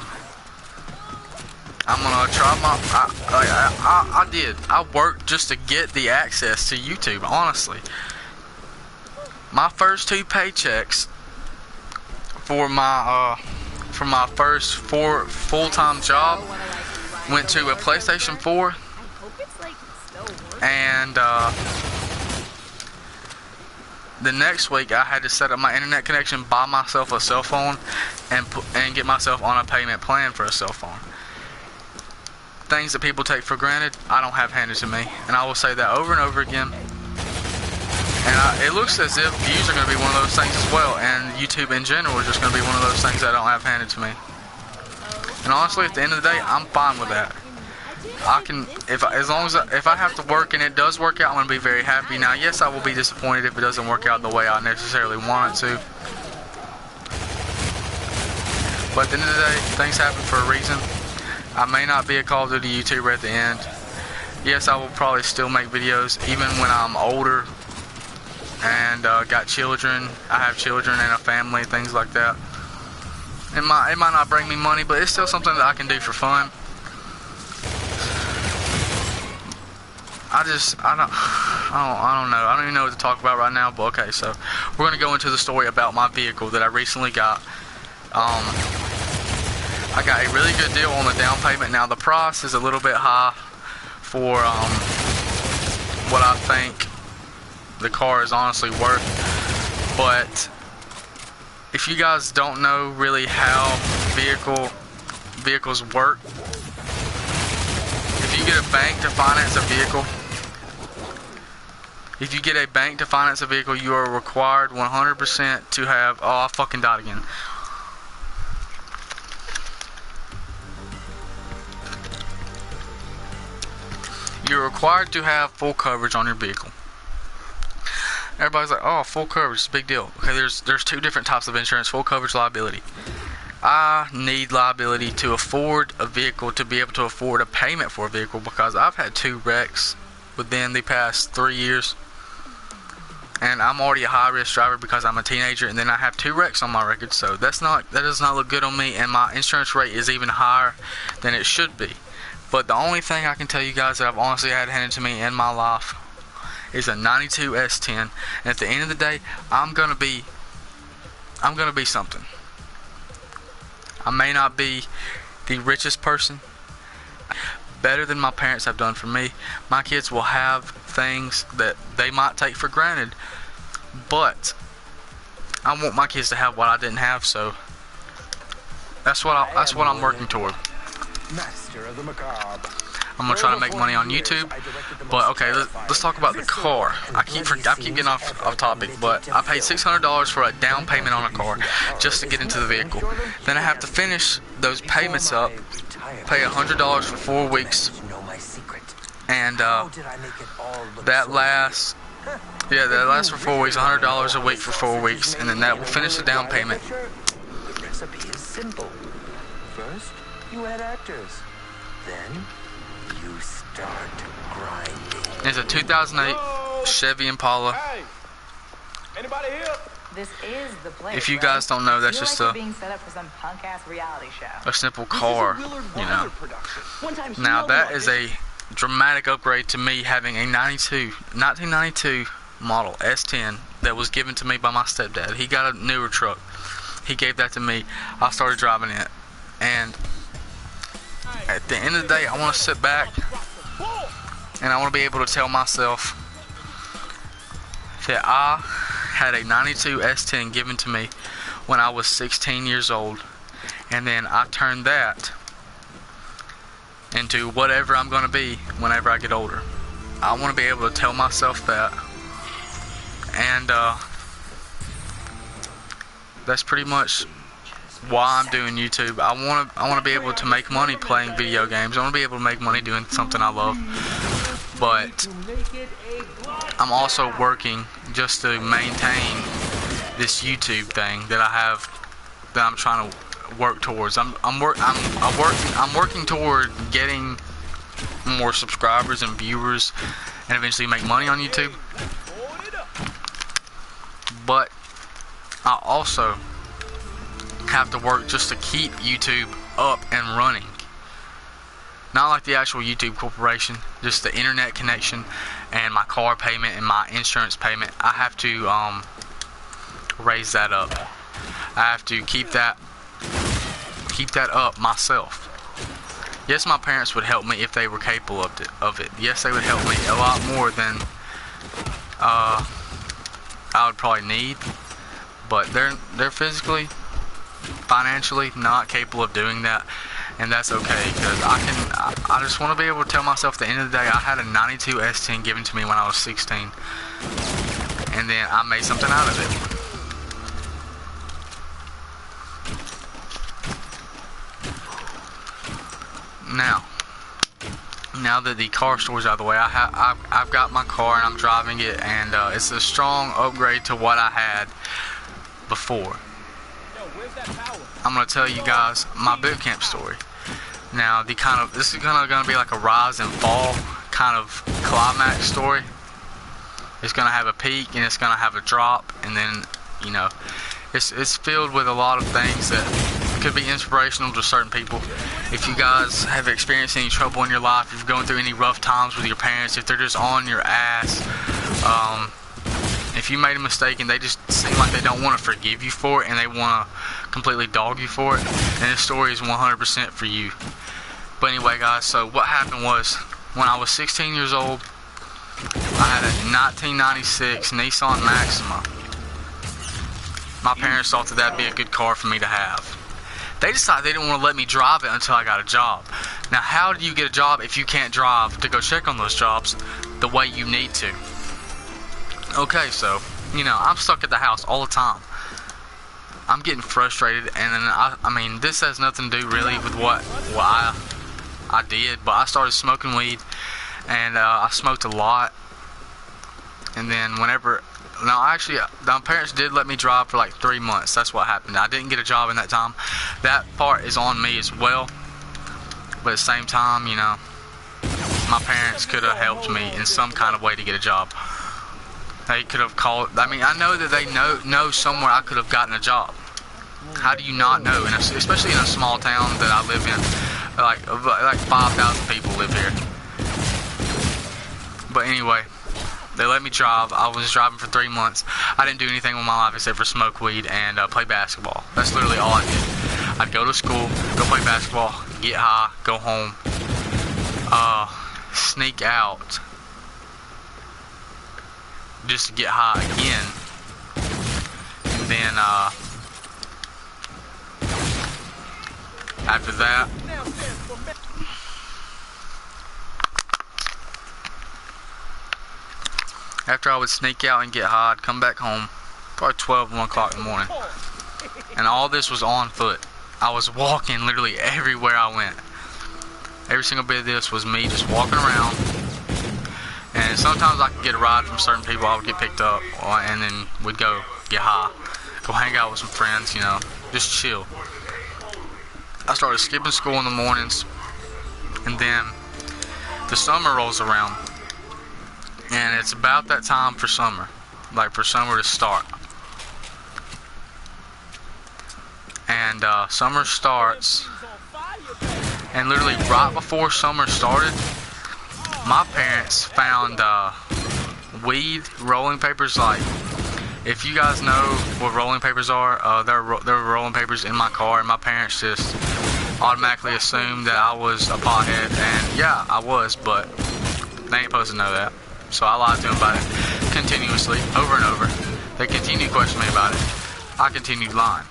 I'm gonna try I did. I worked just to get the access to YouTube, honestly. My first 2 paychecks for my first full-time job went to a PlayStation 4, and the next week I had to set up my internet connection, buy myself a cell phone, and get myself on a payment plan for a cell phone. Things that people take for granted, I don't have handed to me, and I will say that over and over again. And it looks as if views are going to be one of those things as well, and YouTube in general is just going to be one of those things that I don't have handed to me. And honestly, at the end of the day, I'm fine with that. I can, if I have to work and it does work out, I'm going to be very happy. Now, yes, I will be disappointed if it doesn't work out the way I necessarily want it to. But at the end of the day, things happen for a reason. I may not be a Call of Duty YouTuber at the end. Yes, I will probably still make videos even when I'm older and got children. I have children and a family, things like that. It might not bring me money, but it's still something that I can do for fun. I don't know. I don't even know what to talk about right now, but okay, so we're going to go into the story about my vehicle that I recently got. I got a really good deal on the down payment. Now, the price is a little bit high for what I think the car is honestly worth, but if you guys don't know really how vehicles work, if you get a bank to finance a vehicle, you are required 100% to have, oh, I fucking died again. You're required to have full coverage on your vehicle. Everybody's like, oh, full coverage is a big deal. Okay, there's 2 different types of insurance: full coverage, liability. I need liability to afford a vehicle, to be able to afford a payment for a vehicle, because I've had 2 wrecks within the past 3 years. And I'm already a high-risk driver because I'm a teenager, and then I have 2 wrecks on my record, so that does not look good on me, and my insurance rate is even higher than it should be. But the only thing I can tell you guys that I've honestly had handed to me in my life is a 92 S10. And at the end of the day, I'm gonna be something. I may not be the richest person, better than my parents have done for me. My kids will have things that they might take for granted, but I want my kids to have what I didn't have, so that's what I'm working toward. Master of the macabre. I'm gonna try to make money on YouTube, but okay, let's talk about the car. I keep getting off topic, but I paid $600 for a down payment on a car just to get into the vehicle. Then I have to finish those payments up, pay $100 for 4 weeks, and that lasts for 4 weeks, $100 a week for 4 weeks, and then that will finish the down payment. The recipe is simple. First, you add actors. Then you start grinding. It's a 2008 Chevy Impala. Hey, anybody here? This is the place. If you guys don't know, that's just like being set up for some punk-ass reality show. a simple car, you know. Now that is a dramatic upgrade to me having a 1992 model S10 that was given to me by my stepdad. He got a newer truck. He gave that to me. I started driving it, and at the end of the day, I want to sit back and I want to be able to tell myself that I had a 92 S10 given to me when I was 16 years old, and then I turned that into whatever I'm going to be whenever I get older. I want to be able to tell myself that, and that's pretty much why I'm doing YouTube. I want to be able to make money playing video games. I want to be able to make money doing something I love. But I'm also working just to maintain this YouTube thing that I have, that I'm trying to work towards. I'm working toward getting more subscribers and viewers, and eventually make money on YouTube. But I also have to work just to keep YouTube up and running. Not like the actual YouTube corporation, just the internet connection and my car payment and my insurance payment. I have to raise that up. I have to keep that up myself. Yes, my parents would help me if they were capable of it. Yes, they would help me a lot more than I would probably need, but they're physically, financially not capable of doing that, and that's okay, because I just want to be able to tell myself at the end of the day, I had a 92 S10 given to me when I was 16, and then I made something out of it. Now that the car store's out of the way, I've got my car and I'm driving it, and it's a strong upgrade to what I had before. I'm gonna tell you guys my boot camp story. Now, this is gonna be like a rise and fall kind of climax story. It's gonna have a peak and it's gonna have a drop, and then, you know, it's filled with a lot of things that could be inspirational to certain people. If you guys have experienced any trouble in your life, if you're going through any rough times with your parents, if they're just on your ass, if you made a mistake and they just seem like they don't want to forgive you for it and they want to completely dog you for it, then this story is 100% for you. But anyway, guys, so what happened was, when I was 16 years old, I had a 1996 Nissan Maxima. My parents thought that that'd be a good car for me to have. They decided they didn't want to let me drive it until I got a job. Now, how do you get a job if you can't drive to go check on those jobs the way you need to? Okay, so, you know, I'm stuck at the house all the time. I'm getting frustrated, and then I mean, this has nothing to do really with what I did, but I started smoking weed, and I smoked a lot. And then actually, my parents did let me drive for like 3 months. That's what happened. I didn't get a job in that time. That part is on me as well. But at the same time, you know, my parents could have helped me in some kind of way to get a job. They could have called. I mean, I know that they know somewhere I could have gotten a job. How do you not know? And especially in a small town that I live in, like 5,000 people live here. But anyway, they let me drive. I was driving for 3 months. I didn't do anything with my life except for smoke weed and play basketball. That's literally all I did. I'd go to school, go play basketball, get high, go home, sneak out just to get high again, and then after that, after I would sneak out and get high, I'd come back home, probably 12, 1 o'clock in the morning. And all this was on foot. I was walking literally everywhere I went. Every single bit of this was me just walking around. And sometimes I could get a ride from certain people. I would get picked up, and then we'd go get high. Go hang out with some friends, you know, just chill. I started skipping school in the mornings. And then the summer rolls around. And it's about that time for summer. Like for summer to start. And summer starts. And literally right before summer started, my parents found weed rolling papers. Like, if you guys know what rolling papers are, there were rolling papers in my car, and my parents just automatically assumed that I was a pothead. And yeah, I was, but they ain't supposed to know that. So I lied to them about it continuously, over and over. They continued to question me about it. I continued lying.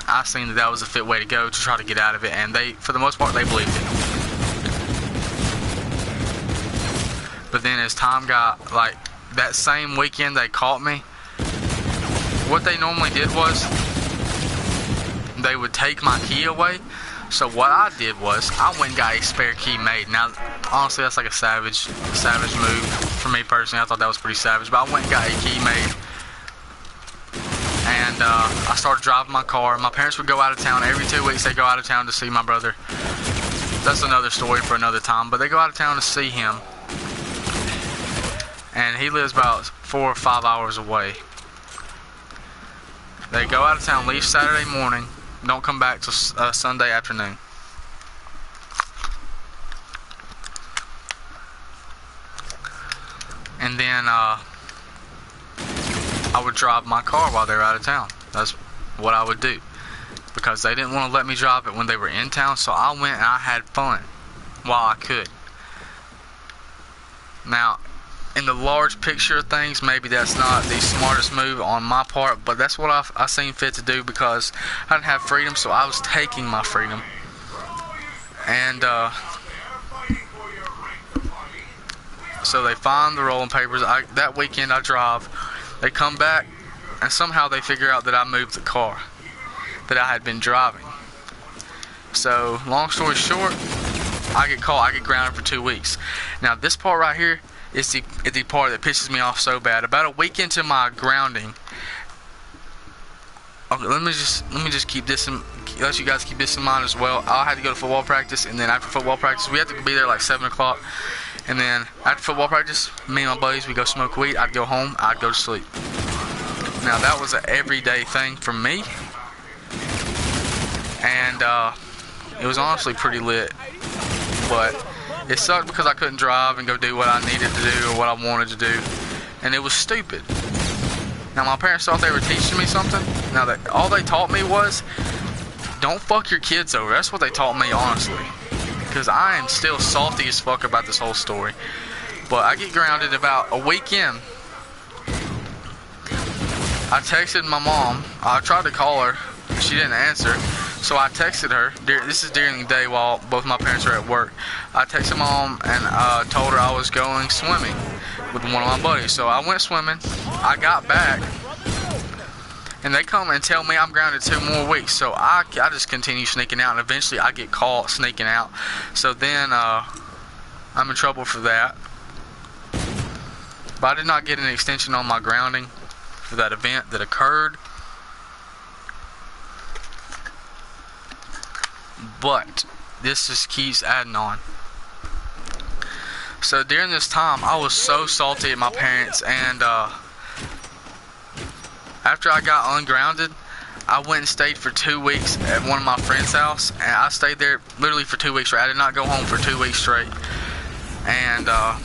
I seen that was a fit way to go to try to get out of it, and they, for the most part, they believed it. But then as time got, like, that same weekend they caught me, what they normally did was, they would take my key away. So what I did was I went and got a spare key made. Now, honestly, that's like a savage move for me personally. I thought that was pretty savage. But I went and got a key made. And I started driving my car. My parents would go out of town. Every 2 weeks they go out of town to see my brother. That's another story for another time. But they go out of town to see him. And he lives about 4 or 5 hours away. They go out of town, leave Saturday morning, don't come back till Sunday afternoon. And then I would drive my car while they were out of town. That's what I would do. Because they didn't want to let me drive it when they were in town, so I went and I had fun while I could. Now, in the large picture of things, maybe that's not the smartest move on my part, but that's what I seen fit to do because I didn't have freedom, so I was taking my freedom. And so they find the rolling papers. That weekend I drive. They come back, and somehow they figure out that I moved the car that I had been driving. So, long story short, I get caught. I get grounded for 2 weeks. Now, this part right here is the part that pisses me off so bad. About a week into my grounding, okay, let me just keep this let you guys keep this in mind as well. I had to go to football practice, and then after football practice, we had to be there like 7 o'clock. And then after football practice, me and my buddies, we go smoke weed. I'd go home. I'd go to sleep. Now that was an everyday thing for me, and it was honestly pretty lit, but it sucked because I couldn't drive and go do what I needed to do or what I wanted to do, and it was stupid. Now my parents thought they were teaching me something. Now all they taught me was, don't fuck your kids over. That's what they taught me, honestly, because I am still salty as fuck about this whole story. But I get grounded about a week in. I texted my mom. I tried to call her. She didn't answer. So I texted her. This is during the day while both my parents are at work. I texted mom and told her I was going swimming with one of my buddies. So I went swimming. I got back, and they come and tell me I'm grounded 2 more weeks. So I just continue sneaking out, and eventually I get caught sneaking out. So then I'm in trouble for that. But I did not get an extension on my grounding for that event that occurred. But this just keeps adding on. So during this time, I was so salty at my parents, and after I got ungrounded, I went and stayed for 2 weeks at one of my friend's house, and I stayed there literally for 2 weeks straight. I did not go home for 2 weeks straight, and I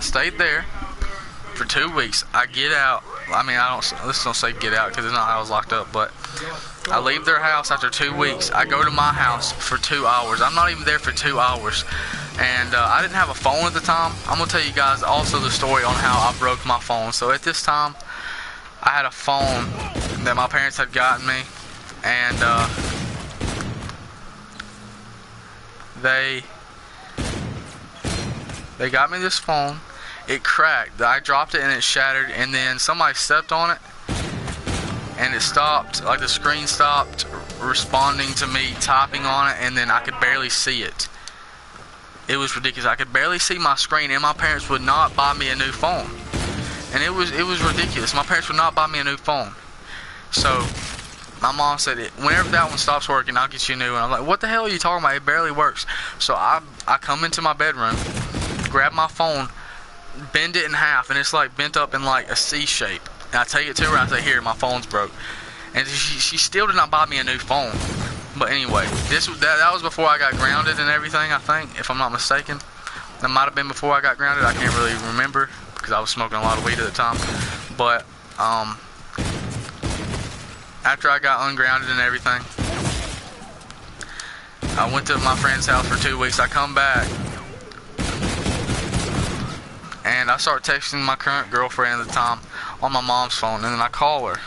stayed there for 2 weeks. I get out. I mean, let's don't say get out because it's not how I was locked up, but I leave their house after 2 weeks. I go to my house for 2 hours. I'm not even there for 2 hours. And I didn't have a phone at the time. I'm going to tell you guys also the story on how I broke my phone. So at this time, I had a phone that my parents had gotten me. And they got me this phone. It cracked. I dropped it and it shattered. And then somebody stepped on it. And it stopped, like the screen stopped responding to me typing on it, and then I could barely see it. It was ridiculous. I could barely see my screen, and my parents would not buy me a new phone. And it was ridiculous. My parents would not buy me a new phone. So my mom said, whenever that one stops working, I'll get you a new one. I'm like, what the hell are you talking about? It barely works. So I come into my bedroom, grab my phone, bend it in half, and it's like bent up in like a C shape. And I take it to her and I say, here, my phone's broke. And she still did not buy me a new phone. But anyway, that was before I got grounded and everything, I think, if I'm not mistaken. That might have been before I got grounded. I can't really remember because I was smoking a lot of weed at the time. But after I got ungrounded and everything, I went to my friend's house for 2 weeks. I come back, and I start texting my current girlfriend at the time on my mom's phone, and then I call her.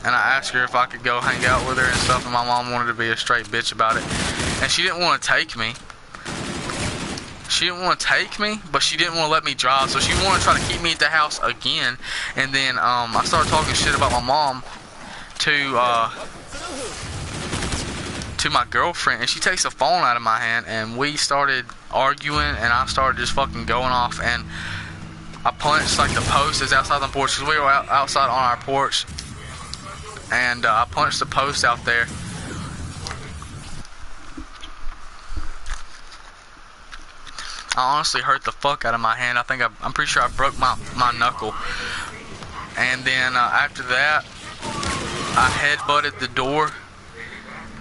And I asked her if I could go hang out with her and stuff, and my mom wanted to be a straight bitch about it. And she didn't want to take me. She didn't want to take me, but she didn't want to let me drive, so she wanted to try to keep me at the house again. And then I started talking shit about my mom, to my girlfriend, and she takes the phone out of my hand, and we started arguing, and I started just fucking going off, and I punched like the post that's outside the porch, because we were outside on our porch, and I punched the post out there. I honestly hurt the fuck out of my hand. I'm pretty sure I broke my knuckle. And then after that, I headbutted the door.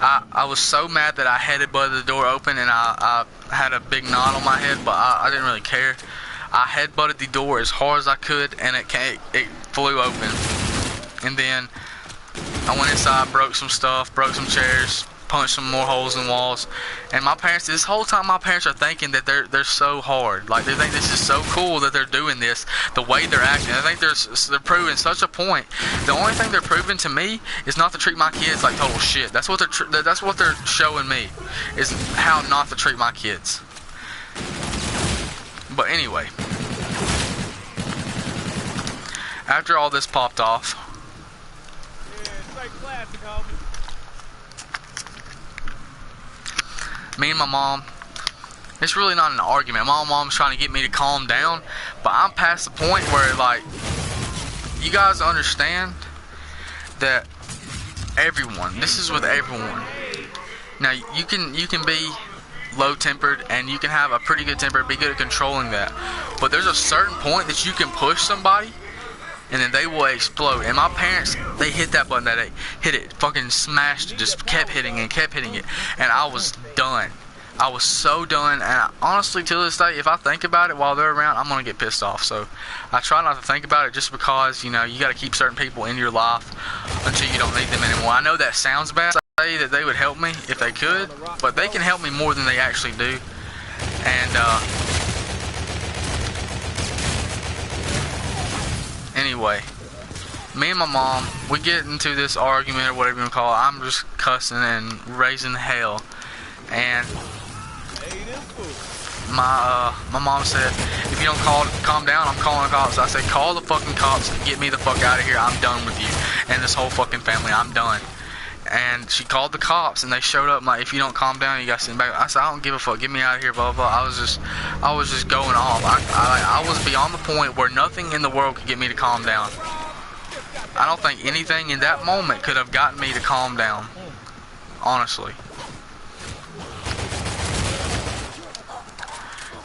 I was so mad that I headbutted the door open, and I had a big knot on my head, but I didn't really care. I headbutted the door as hard as I could, and it flew open. And then I went inside, broke some stuff, broke some chairs, punched some more holes in walls. And my parents, this whole time, my parents are thinking that they're so hard. Like, they think this is so cool that they're doing this, the way they're acting. I think they're proving such a point. The only thing they're proving to me is not to treat my kids like total shit. That's what they're showing me, is how not to treat my kids. But anyway, after all this popped off, me and my mom, it's really not an argument. My mom's trying to get me to calm down, but I'm past the point where, like, you guys understand that everyone, this is with everyone. Now, you can be low-tempered, and you can have a pretty good temper, be good at controlling that. But there's a certain point that you can push somebody, and then they will explode. And my parents, they hit that button, that hit it, fucking smashed it, just kept hitting it, and I was done. I was so done, and honestly, to this day, if I think about it while they're around, I'm gonna get pissed off. So I try not to think about it, just because, you know, you gotta keep certain people in your life until you don't need them anymore. I know that sounds bad, say that they would help me if they could, but they can help me more than they actually do. And anyway, me and my mom, we get into this argument or whatever you want to call it. I'm just cussing and raising hell, and my mom said, if you don't calm down, I'm calling the cops. I said, call the fucking cops and get me the fuck out of here. I'm done with you and this whole fucking family. I'm done. And she called the cops, and they showed up. Like, if you don't calm down, you got to send back. I said, I don't give a fuck. Get me out of here, blah, blah, blah. I was just going off. I was beyond the point where nothing in the world could get me to calm down. I don't think anything in that moment could have gotten me to calm down. Honestly.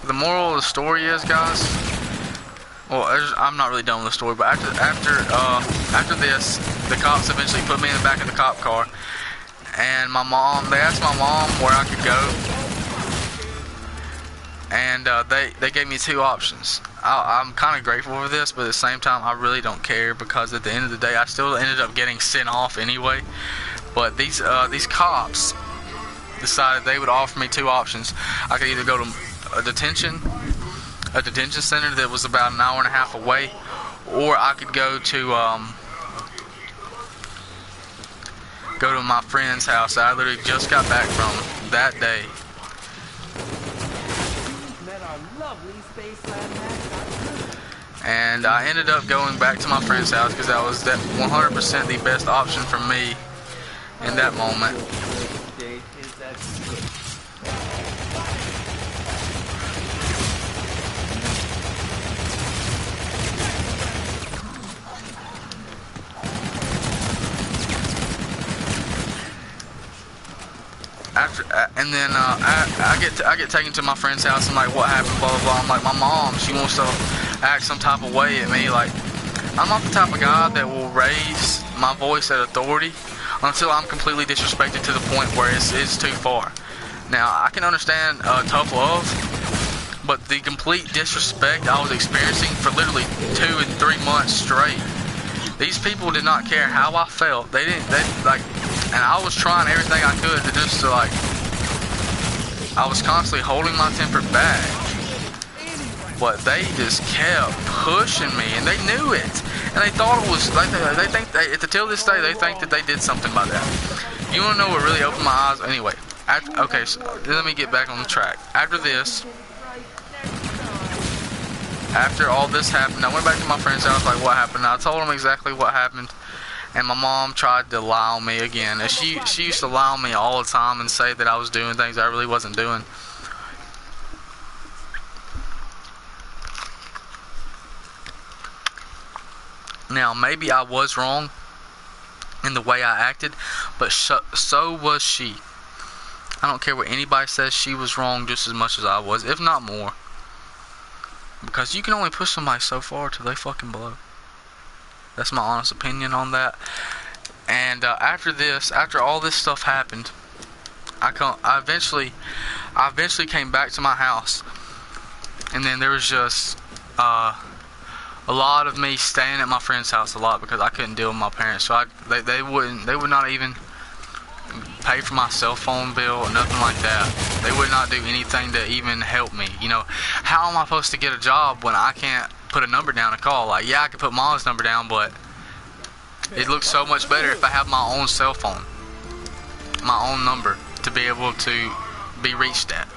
The moral of the story is, guys, well, I'm not really done with the story, but after this, the cops eventually put me in the back of the cop car, and they asked my mom where I could go, and they gave me two options. I'm kind of grateful for this, but at the same time, I really don't care, because at the end of the day, I still ended up getting sent off anyway. But these cops decided they would offer me two options. I could either go to a detention center that was about an hour and a half away, or I could go to my friend's house that I literally just got back from that day. And I ended up going back to my friend's house, because that was 100% the best option for me in that moment. And then I get taken to my friend's house. I'm like, what happened, blah blah blah. I'm like, my mom, she wants to act some type of way at me. Like, I'm not the type of guy that will raise my voice at authority until I'm completely disrespected to the point where it's too far. Now, I can understand tough love, but the complete disrespect I was experiencing for literally 2 and 3 months straight, these people did not care how I felt. They and I was trying everything I could to like, I was constantly holding my temper back, but they just kept pushing me, and they knew it, and they thought it was like, till this day, they think that they did something by that. You want to know what really opened my eyes? Anyway, okay, so let me get back on the track. After all this happened, I went back to my friend's house, like, what happened? I told him exactly what happened, And my mom tried to lie on me again. And she used to lie on me all the time and say that I was doing things I really wasn't doing. Now, maybe I was wrong in the way I acted, but so was she. I don't care what anybody says, she was wrong just as much as I was, if not more. Because you can only push somebody so far till they fucking blow. That's my honest opinion on that. And after all this stuff happened, I eventually came back to my house, and then there was just a lot of me staying at my friend's house a lot because I couldn't deal with my parents. So they would not even pay for my cell phone bill or nothing like that. They would not do anything to even help me. You know, how am I supposed to get a job when I can't put a number down to call? Like, yeah, I can put Mom's number down, but it looks so much better if I have my own cell phone, my own number to be able to be reached at.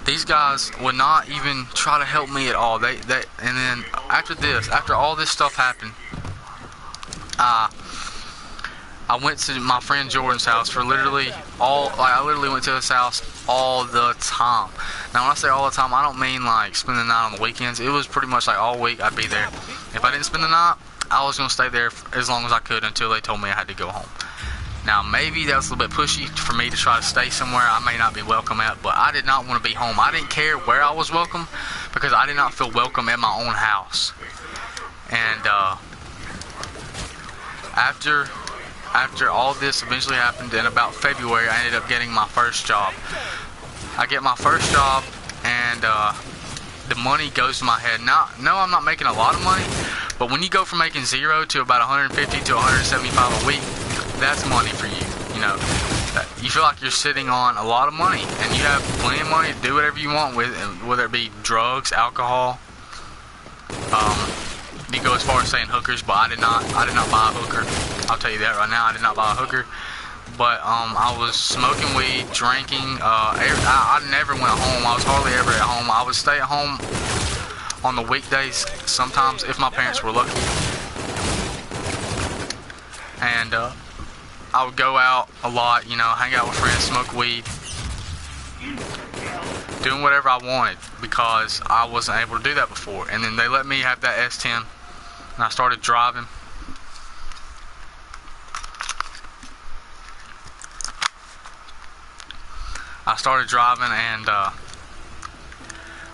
These guys would not even try to help me at all. And then after all this stuff happened, I went to my friend Jordan's house for I literally went to his house all the time. Now, when I say all the time, I don't mean like spending the night on the weekends. It was pretty much like all week I'd be there. If I didn't spend the night, I was going to stay there as long as I could until they told me I had to go home. Now, maybe that was a little bit pushy for me to try to stay somewhere I may not be welcome at, but I did not want to be home. I didn't care where I was welcome because I did not feel welcome at my own house. And after all this eventually happened, in about February, I ended up getting my first job. I get my first job, and the money goes to my head. Now, no, I'm not making a lot of money, but when you go from making 0 to about 150 to 175 a week, that's money for you. You know, you feel like you're sitting on a lot of money, and you have plenty of money to do whatever you want with, whether it be drugs, alcohol. You go as far as saying hookers, but I did not buy a hooker. I'll tell you that right now, I did not buy a hooker. But I was smoking weed, drinking. I never went home. I was hardly ever at home. I would stay at home on the weekdays sometimes if my parents were lucky. And I would go out a lot, you know, hang out with friends, smoke weed, doing whatever I wanted because I wasn't able to do that before. And then they let me have that S10, and I started driving. And a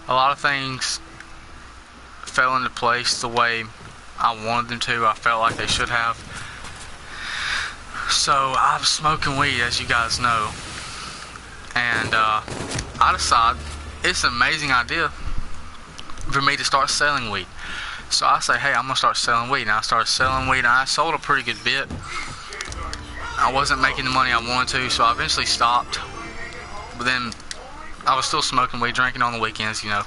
lot of things fell into place the way I wanted them to. I felt like they should have. So I'm smoking weed, as you guys know, and I decided it's an amazing idea for me to start selling weed. So I say, hey, I'm gonna start selling weed. And I started selling weed, and I sold a pretty good bit. I wasn't making the money I wanted to, so I eventually stopped. But then I was still smoking weed, drinking on the weekends, you know.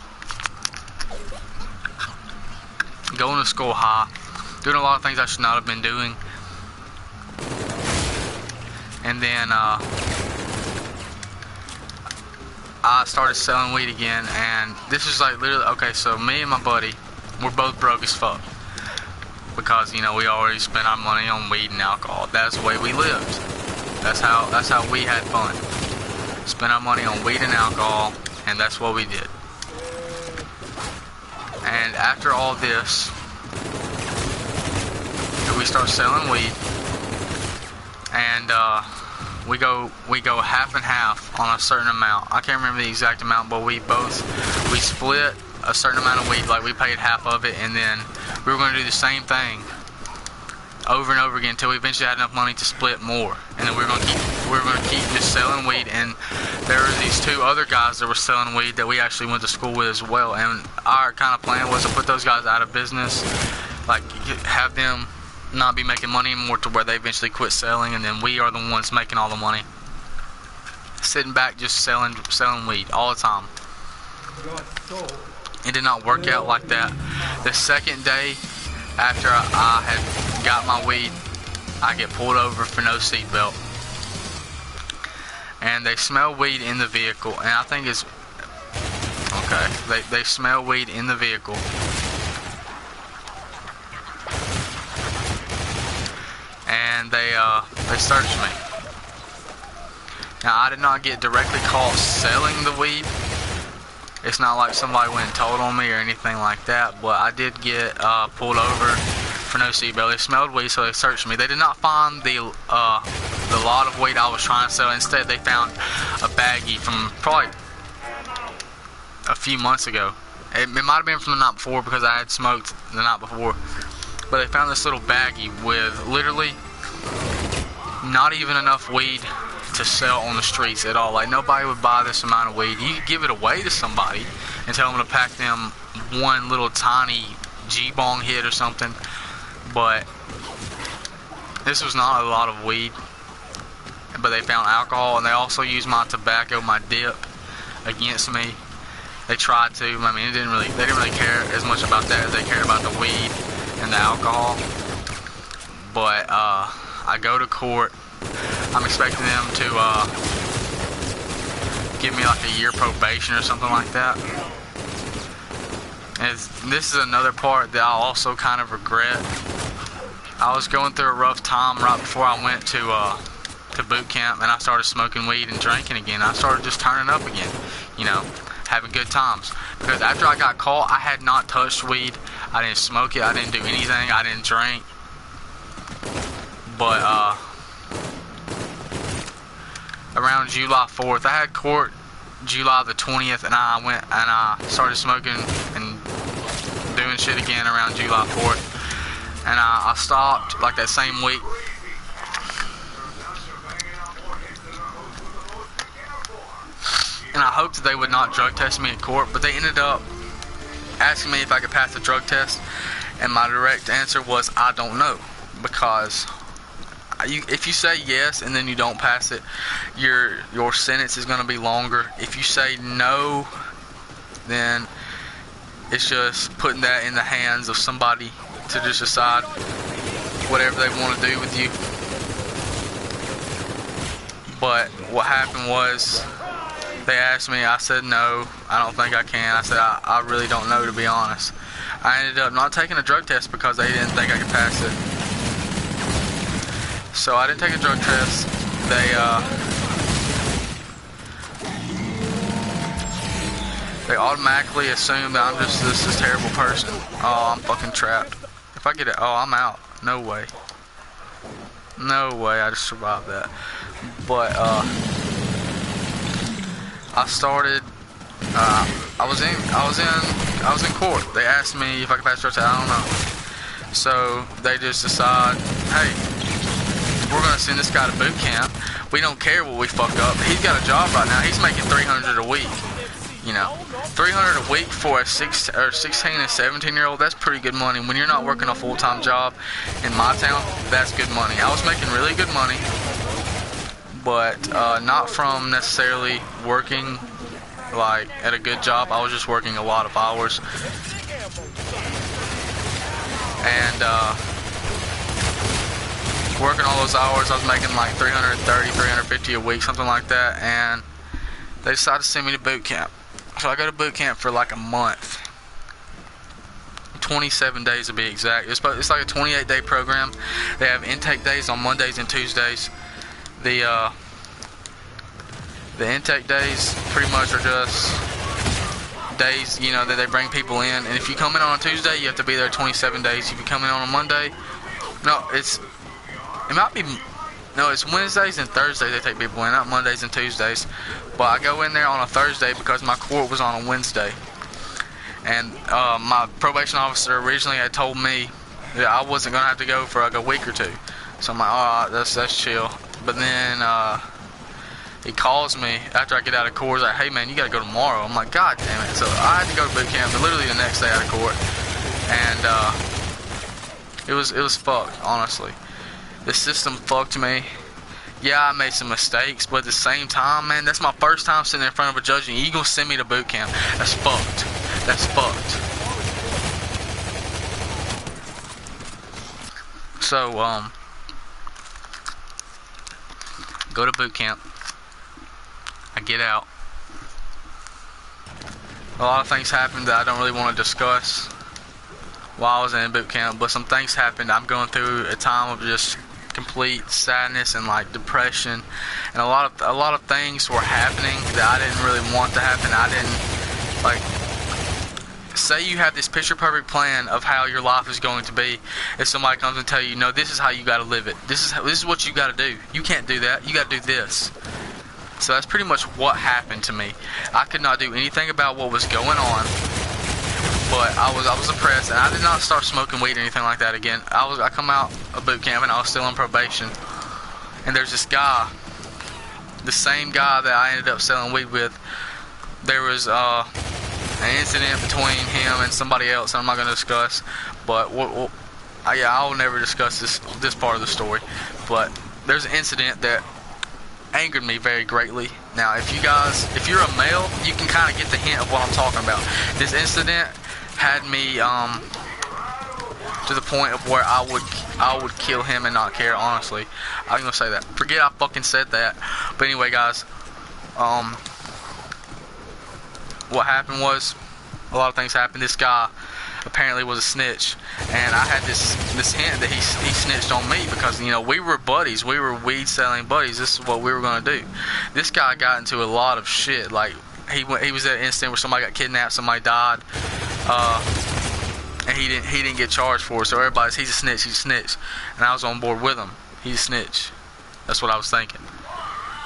Going to school high, doing a lot of things I should not have been doing. And then I started selling weed again, and this is like literally, okay, so me and my buddy, we're both broke as fuck. Because, you know, we already spent our money on weed and alcohol. That's the way we lived. That's how we had fun. Spent our money on weed and alcohol, and that's what we did. And after all this, we start selling weed, and we go half and half on a certain amount. I can't remember the exact amount, but we split a certain amount of weed. Like, we paid half of it, and then we were going to do the same thing over and over again until we eventually had enough money to split more. And then we were going to keep just selling weed. And there were these two other guys that were selling weed that we actually went to school with as well. And our kind of plan was to put those guys out of business, like have them not be making money anymore to where they eventually quit selling, and then we are the ones making all the money, sitting back just selling weed all the time. It did not work out like that. The second day after I had got my weed, I get pulled over for no seatbelt, and they smell weed in the vehicle. And I think it's okay. They smell weed in the vehicle. And and they searched me. Now, I did not get directly caught selling the weed. It's not like somebody went and told on me or anything like that, but I did get pulled over for no seatbelt. They smelled weed, so they searched me. They did not find the lot of weed I was trying to sell. Instead, they found a baggie from probably a few months ago. It might have been from the night before because I had smoked the night before. But they found this little baggie with literally not even enough weed to sell on the streets at all. Like, nobody would buy this amount of weed. You could give it away to somebody and tell them to pack them one little tiny G-bong hit or something, but this was not a lot of weed. But they found alcohol, and they also used my tobacco, my dip, against me. They tried to. I mean, they didn't really care as much about that as they cared about the weed and the alcohol. But I go to court. I'm expecting them to give me like a year probation or something like that. And this is another part that I also kind of regret. I was going through a rough time right before I went to boot camp, and I started smoking weed and drinking again. I started just turning up again, you know, having good times. Because after I got caught, I had not touched weed. I didn't smoke it. I didn't do anything. I didn't drink. But around July 4th, I had court July the 20th, and I went and I started smoking and doing shit again around July 4th. And I stopped like that same week. And I hoped that they would not drug test me in court, but they ended up asking me if I could pass the drug test, and my direct answer was I don't know, because if you say yes and then you don't pass it, your sentence is going to be longer. If you say no, then it's just putting that in the hands of somebody to just decide whatever they want to do with you. But what happened was, they asked me, I said no, I don't think I can. I said I really don't know, to be honest. I ended up not taking a drug test because they didn't think I could pass it. So I didn't take a drug test. They automatically assume that I'm just this terrible person. Oh, I'm fucking trapped. If I get it, oh, I'm out. No way. No way, I just survived that. But I started. I was in court. They asked me if I could pass the drug test. I don't know. So they just decide, hey, we're gonna send this guy to boot camp. We don't care what we fuck up. He's got a job right now. He's making $300 a week. You know, $300 a week for a 16 and 17-year-old. That's pretty good money. When you're not working a full-time job in my town, that's good money. I was making really good money, but not from necessarily working like at a good job. I was just working a lot of hours, and working all those hours, I was making like $330, $350 a week, something like that. And they decided to send me to boot camp. So I go to boot camp for like a month, 27 days to be exact. It's like a 28-day program. They have intake days on Mondays and Tuesdays. The intake days pretty much are just days, you know, that they bring people in. And if you come in on a Tuesday, you have to be there 27 days. If you come in on a Monday, it's Wednesdays and Thursdays they take people in, not Mondays and Tuesdays. But I go in there on a Thursday because my court was on a Wednesday. And my probation officer originally had told me that I wasn't going to have to go for like a week or two. So I'm like, oh, that's chill. But then he calls me after I get out of court. He's like, hey man, you got to go tomorrow. I'm like, god damn it. So I had to go to boot camp literally the next day out of court. And it was fucked, honestly. The system fucked me. Yeah, I made some mistakes, but at the same time, man, that's my first time sitting in front of a judge, and you gonna send me to boot camp. That's fucked. That's fucked. So, go to boot camp. I get out. A lot of things happened that I don't really want to discuss while I was in boot camp, but some things happened. I'm going through a time of just complete sadness and like depression, and a lot of things were happening that I didn't really want to happen. I didn't like. Say you have this picture perfect plan of how your life is going to be, if somebody comes and tell you, no, this is how you got to live it. This is what you got to do. You can't do that. You got to do this. So that's pretty much what happened to me. I could not do anything about what was going on, but I was depressed, and I did not start smoking weed or anything like that again. I come out of boot camp and I was still on probation, and there's this guy, the same guy that I ended up selling weed with. There was an incident between him and somebody else I'm not going to discuss, but yeah, I'll never discuss this part of the story. But there's an incident that angered me very greatly. Now, if you're a male, you can kind of get the hint of what I'm talking about. This incident had me to the point of where I would kill him and not care. Honestly, I'm gonna say that. Forget I fucking said that. But anyway, guys, what happened was, a lot of things happened. This guy apparently was a snitch, and I had this hint that he snitched on me because, you know, we were buddies. We were weed selling buddies. This is what we were going to do. This guy got into a lot of shit. Like, he was at an incident where somebody got kidnapped, somebody died, and he didn't get charged for it. So everybody's, he's a snitch, and I was on board with him. He's a snitch. That's what I was thinking.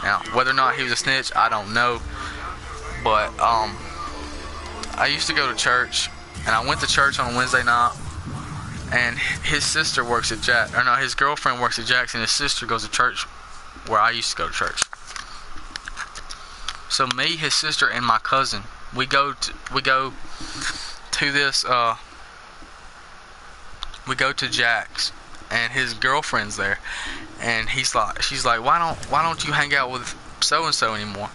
Now, whether or not he was a snitch, I don't know. But I used to go to church, and I went to church on a Wednesday night, and his sister works at his girlfriend works at Jackson. His sister goes to church where I used to go to church. So me, his sister, and my cousin, we go to Jack's, and his girlfriend's there, and she's like, why don't you hang out with so and so anymore?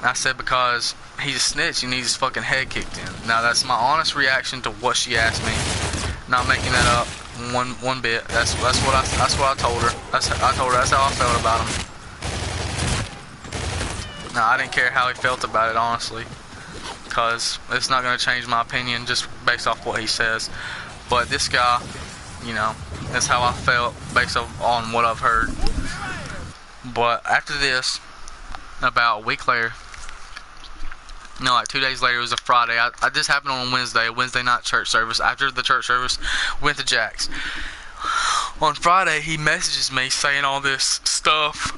I said, because he's a snitch. He needs his fucking head kicked in. Now, that's my honest reaction to what she asked me. Not making that up one bit. That's what I told her. I told her that's how I felt about him. Now, I didn't care how he felt about it, honestly, because it's not going to change my opinion just based off what he says. But this guy, you know, that's how I felt based on what I've heard. But after this, about a week later, no, like 2 days later, it was a Friday. This happened on a Wednesday night church service. After the church service, went to Jack's. On Friday, he messages me saying all this stuff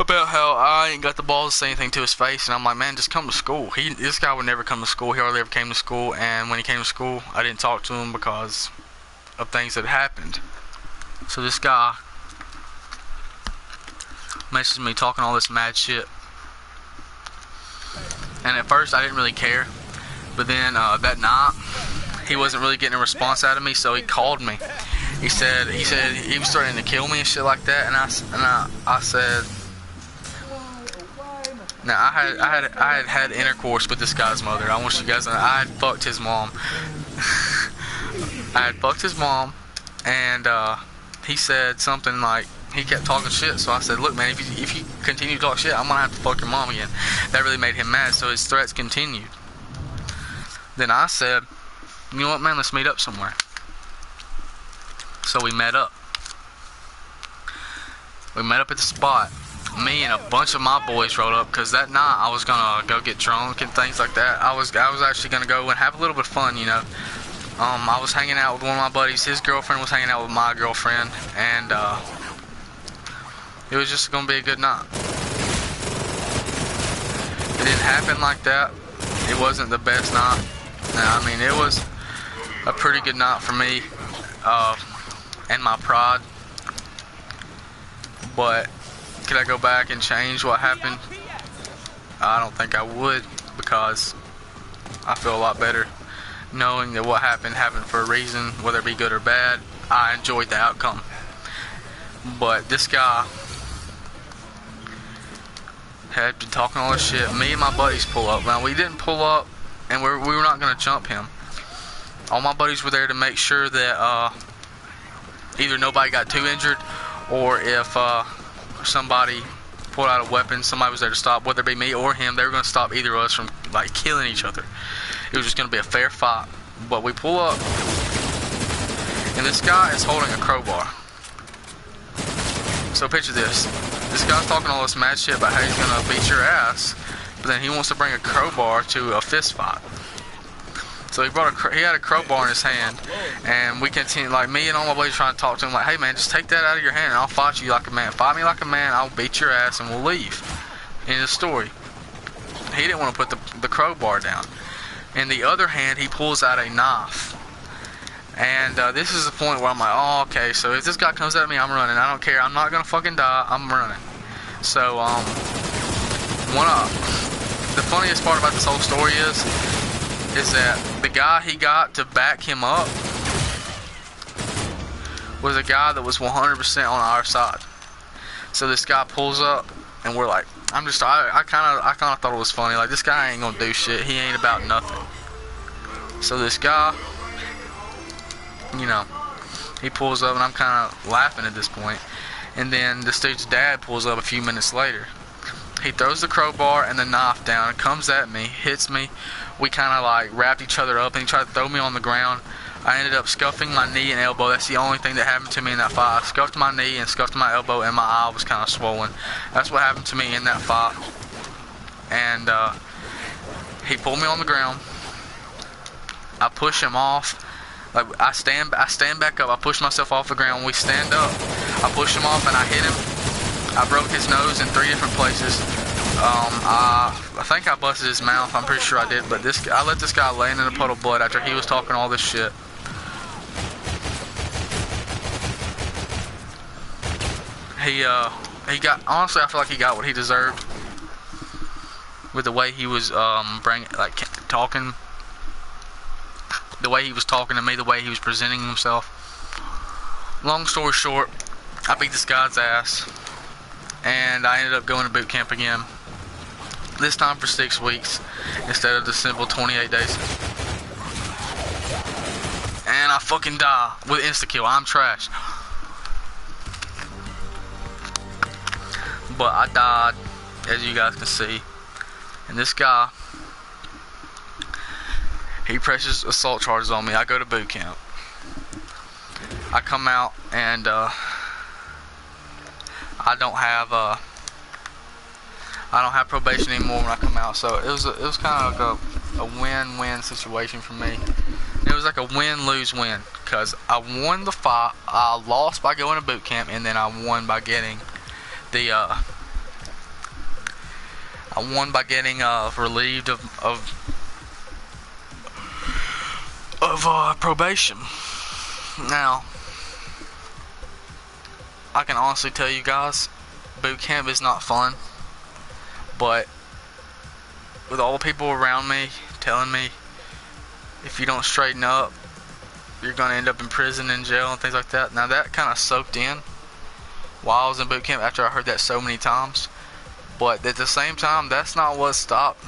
about how I ain't got the balls to say anything to his face, and I'm like, man, just come to school. This guy would never come to school. He hardly ever came to school, and when he came to school, I didn't talk to him because of things that happened. So this guy messaged me talking all this mad shit. And at first, I didn't really care. But then that night, he wasn't really getting a response out of me, so he called me. He said he was starting to kill me and shit like that. And I said, now I had intercourse with this guy's mother. I want you guys to know, I had fucked his mom. I had fucked his mom, and he said something like, he kept talking shit, so I said, look, man, if you continue to talk shit, I'm gonna have to fuck your mom again. That really made him mad, so his threats continued. Then I said, you know what, man, let's meet up somewhere. So we met up. We met up at the spot. Me and a bunch of my boys rolled up, because that night I was gonna go get drunk and things like that. I was actually gonna go and have a little bit of fun, you know. I was hanging out with one of my buddies. His girlfriend was hanging out with my girlfriend, and it was just gonna be a good night. It didn't happen like that. It wasn't the best night. I mean, it was a pretty good night for me and my pride. But could I go back and change what happened? I don't think I would, because I feel a lot better knowing that what happened for a reason, whether it be good or bad. I enjoyed the outcome. But this guy had been talking all this shit. Me and my buddies pull up. Now, we didn't pull up, and we were not going to jump him. All my buddies were there to make sure that either nobody got too injured, or if somebody pulled out a weapon, somebody was there to stop, whether it be me or him. They were going to stop either of us from like killing each other. It was just going to be a fair fight. But we pull up, and this guy is holding a crowbar. So picture this. This guy's talking all this mad shit about how he's gonna beat your ass, but then he wants to bring a crowbar to a fist fight. So he had a crowbar in his hand, and we continue, like me and all my buddies trying to talk to him like, hey man, just take that out of your hand and I'll fight you like a man. Fight me like a man, I'll beat your ass and we'll leave. End of story. He didn't want to put the crowbar down. In the other hand, he pulls out a knife. And this is the point where I'm like, oh, okay, so if this guy comes at me, I'm running. I don't care. I'm not going to fucking die. I'm running. So, the funniest part about this whole story is that the guy he got to back him up was a guy that was 100% on our side. So this guy pulls up, and we're like, I kind of thought it was funny. Like, this guy ain't gonna do shit. He ain't about nothing. So this guy, you know, he pulls up, and I'm kind of laughing at this point. And then this dude's dad pulls up a few minutes later. He throws the crowbar and the knife down, comes at me, hits me. We kind of like wrapped each other up, and he tried to throw me on the ground. I ended up scuffing my knee and elbow. That's the only thing that happened to me in that fight. I scuffed my knee and scuffed my elbow, and my eye was kind of swollen. That's what happened to me in that fight. And he pulled me on the ground. I push him off. Like I stand back up. I push myself off the ground. We stand up. I push him off and I hit him. I broke his nose in 3 different places. I think I busted his mouth. I'm pretty sure I did. But I let this guy lay in a puddle of blood after he was talking all this shit. He got, honestly, I feel like he got what he deserved with the way he was talking, the way he was talking to me, the way he was presenting himself. Long story short, I beat this guy's ass, and I ended up going to boot camp again. This time for 6 weeks instead of the simple 28 days. And I fucking die with insta-kill. I'm trash. But I died, as you guys can see. And this guy, he presses assault charges on me. I go to boot camp. I come out and I don't have probation anymore when I come out. So it was kind of like a win-win situation for me. It was like a win-lose-win because I won the fight. I lost by going to boot camp, and then I won by getting relieved of probation. Now, I can honestly tell you guys, boot camp is not fun, but with all the people around me telling me if you don't straighten up, you're gonna end up in prison and jail and things like that. Now that kind of soaked in while I was in boot camp after I heard that so many times. But at the same time, that's not what stopped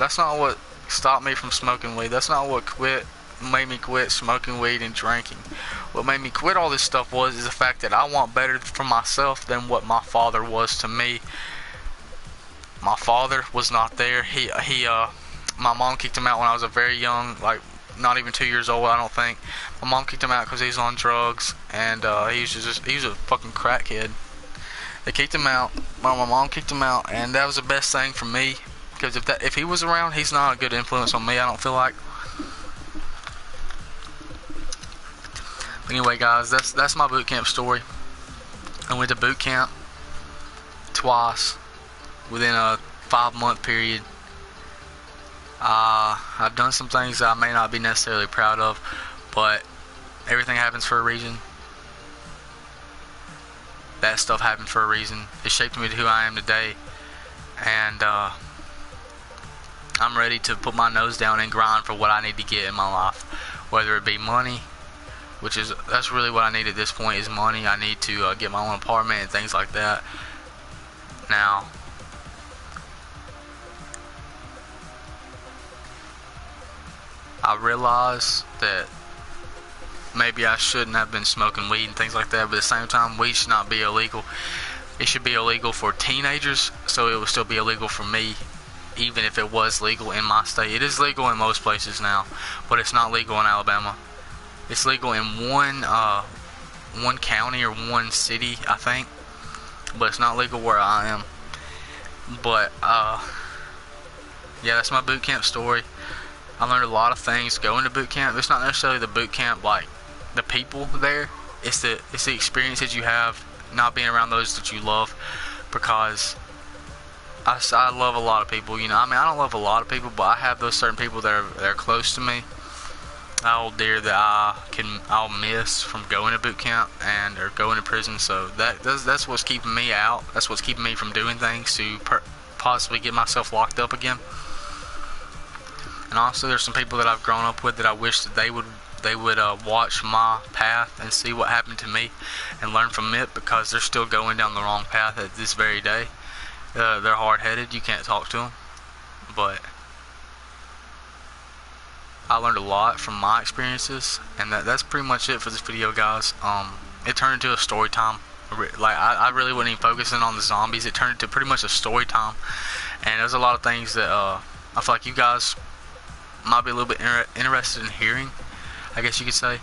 me from smoking weed. That's not what made me quit smoking weed and drinking. What made me quit all this stuff is the fact that I want better for myself than what my father was to me. My father was not there. My mom kicked him out when I was a very young, like not even 2 years old, I don't think. My mom kicked him out because he was on drugs, and he was a fucking crackhead. They kicked him out. My mom kicked him out, and that was the best thing for me, because if he was around, he's not a good influence on me, I don't feel like. But anyway, guys, that's my boot camp story. I went to boot camp twice within a 5-month period. I've done some things that I may not be necessarily proud of, but everything happens for a reason. That stuff happened for a reason. It shaped me to who I am today, and I'm ready to put my nose down and grind for what I need to get in my life, whether it be money, that's really what I need at this point, is money. I need to get my own apartment and things like that. Now, I realize that maybe I shouldn't have been smoking weed and things like that, but at the same time, weed should not be illegal. It should be illegal for teenagers, so it would still be illegal for me, even if it was legal in my state. It is legal in most places now, but it's not legal in Alabama. It's legal in one county or one city, I think. but it's not legal where I am. But yeah, that's my boot camp story. I learned a lot of things going to boot camp. It's not necessarily the boot camp, like the people there. It's the experiences you have not being around those that you love, because I love a lot of people. You know, I mean, I don't love a lot of people, but I have those certain people that are close to me. I hold dear that I'll miss from going to boot camp or going to prison. So that's what's keeping me out. That's what's keeping me from doing things to possibly get myself locked up again. And also, there's some people that I've grown up with that I wish that they would watch my path and see what happened to me and learn from it, because they're still going down the wrong path at this very day. They're hard-headed. You can't talk to them, but I learned a lot from my experiences, and that's pretty much it for this video, guys. It turned into a story time. Like, I really wasn't even focusing on the zombies. It turned into pretty much a story time, and there's a lot of things that I feel like you guys might be a little bit interested in hearing, I guess you could say.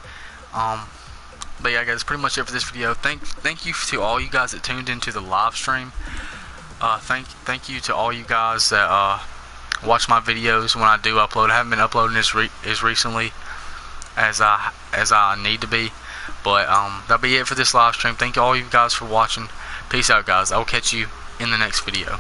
But yeah, guys, that's pretty much it for this video. Thank you to all you guys that tuned into the live stream. Thank you to all you guys that watch my videos when I do upload. I haven't been uploading as recently as I need to be, but that'll be it for this live stream. Thank you all you guys for watching. Peace out, guys. I will catch you in the next video.